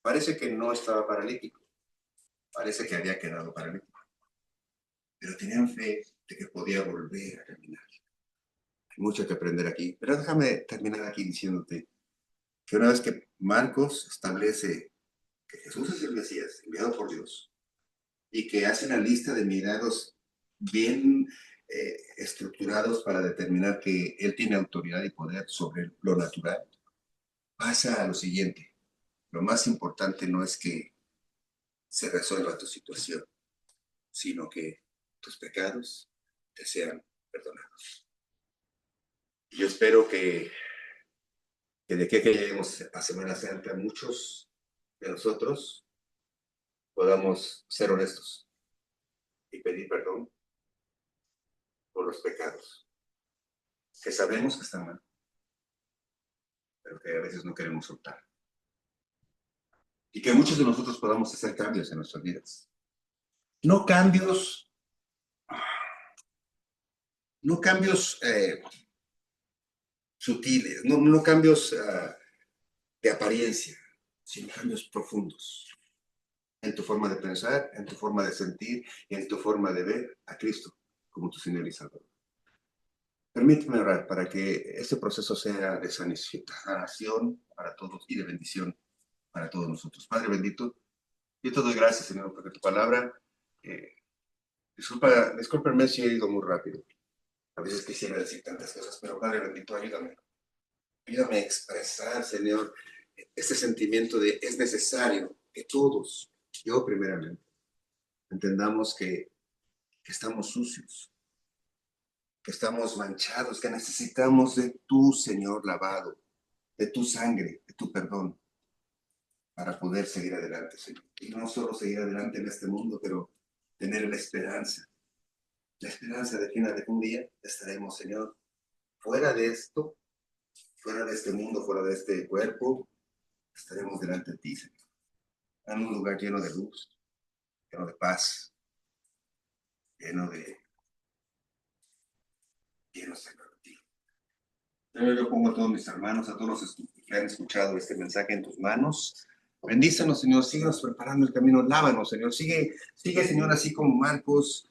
Parece que no estaba paralítico, parece que había quedado paralítico, pero tenían fe de que podía volver a caminar. Hay mucho que aprender aquí, pero déjame terminar aquí diciéndote que una vez que Marcos establece que Jesús es el Mesías, enviado por Dios, y que hace una lista de milagros bien estructurados para determinar que Él tiene autoridad y poder sobre lo natural, pasa a lo siguiente. Lo más importante no es que se resuelva tu situación, sino que tus pecados te sean perdonados. Y yo espero que de aquí a que lleguemos a Semana Santa, muchos de nosotros podamos ser honestos y pedir perdón por los pecados, que sabemos que están mal, pero que a veces no queremos soltar. Y que muchos de nosotros podamos hacer cambios en nuestras vidas. No cambios, no cambios sutiles, no cambios de apariencia, sino cambios profundos en tu forma de pensar, en tu forma de sentir y en tu forma de ver a Cristo como tu Señor y Salvador. Permíteme orar para que este proceso sea de sanación para todos y de bendición para todos nosotros. Padre bendito, yo te doy gracias, Señor, porque tu palabra, discúlpenme si he ido muy rápido. A veces quisiera decir tantas cosas, pero Padre bendito, ayúdame. Ayúdame a expresar, Señor, este sentimiento de es necesario que todos, yo primeramente, entendamos que estamos sucios, que estamos manchados, que necesitamos de tu, Señor, lavado, de tu sangre, de tu perdón, para poder seguir adelante, Señor. Y no solo seguir adelante en este mundo, pero tener la esperanza de que un día estaremos, Señor, fuera de esto, fuera de este mundo, fuera de este cuerpo, estaremos delante de ti, Señor, en un lugar lleno de luz, lleno de paz, lleno de Señor, de ti. Yo pongo a todos mis hermanos, a todos los que han escuchado este mensaje en tus manos. Bendícenos, Señor, síguenos preparando el camino, lávanos, Señor. Sigue, Señor, así como Marcos,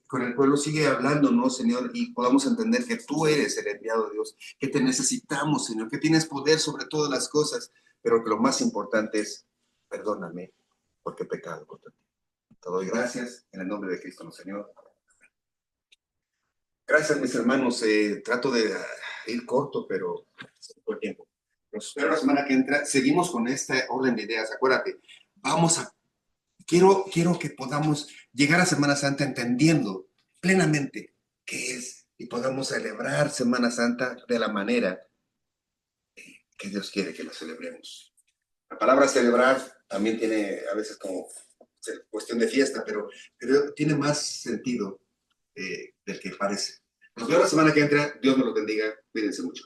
con el pueblo, sigue hablándonos, Señor, y podamos entender que tú eres el enviado de Dios, que te necesitamos, Señor, que tienes poder sobre todas las cosas, pero que lo más importante es, perdóname, porque he pecado contra ti. Te doy gracias en el nombre de Cristo, Señor. Gracias, mis hermanos. Trato de ir corto, pero se fue el tiempo. Los espero la semana que entra. Seguimos con esta orden de ideas. Acuérdate, quiero que podamos llegar a Semana Santa entendiendo plenamente qué es y podamos celebrar Semana Santa de la manera que Dios quiere que la celebremos. La palabra celebrar también tiene a veces como cuestión de fiesta, pero tiene más sentido del que parece. Nos vemos la semana que entra. Dios me los bendiga. Cuídense mucho.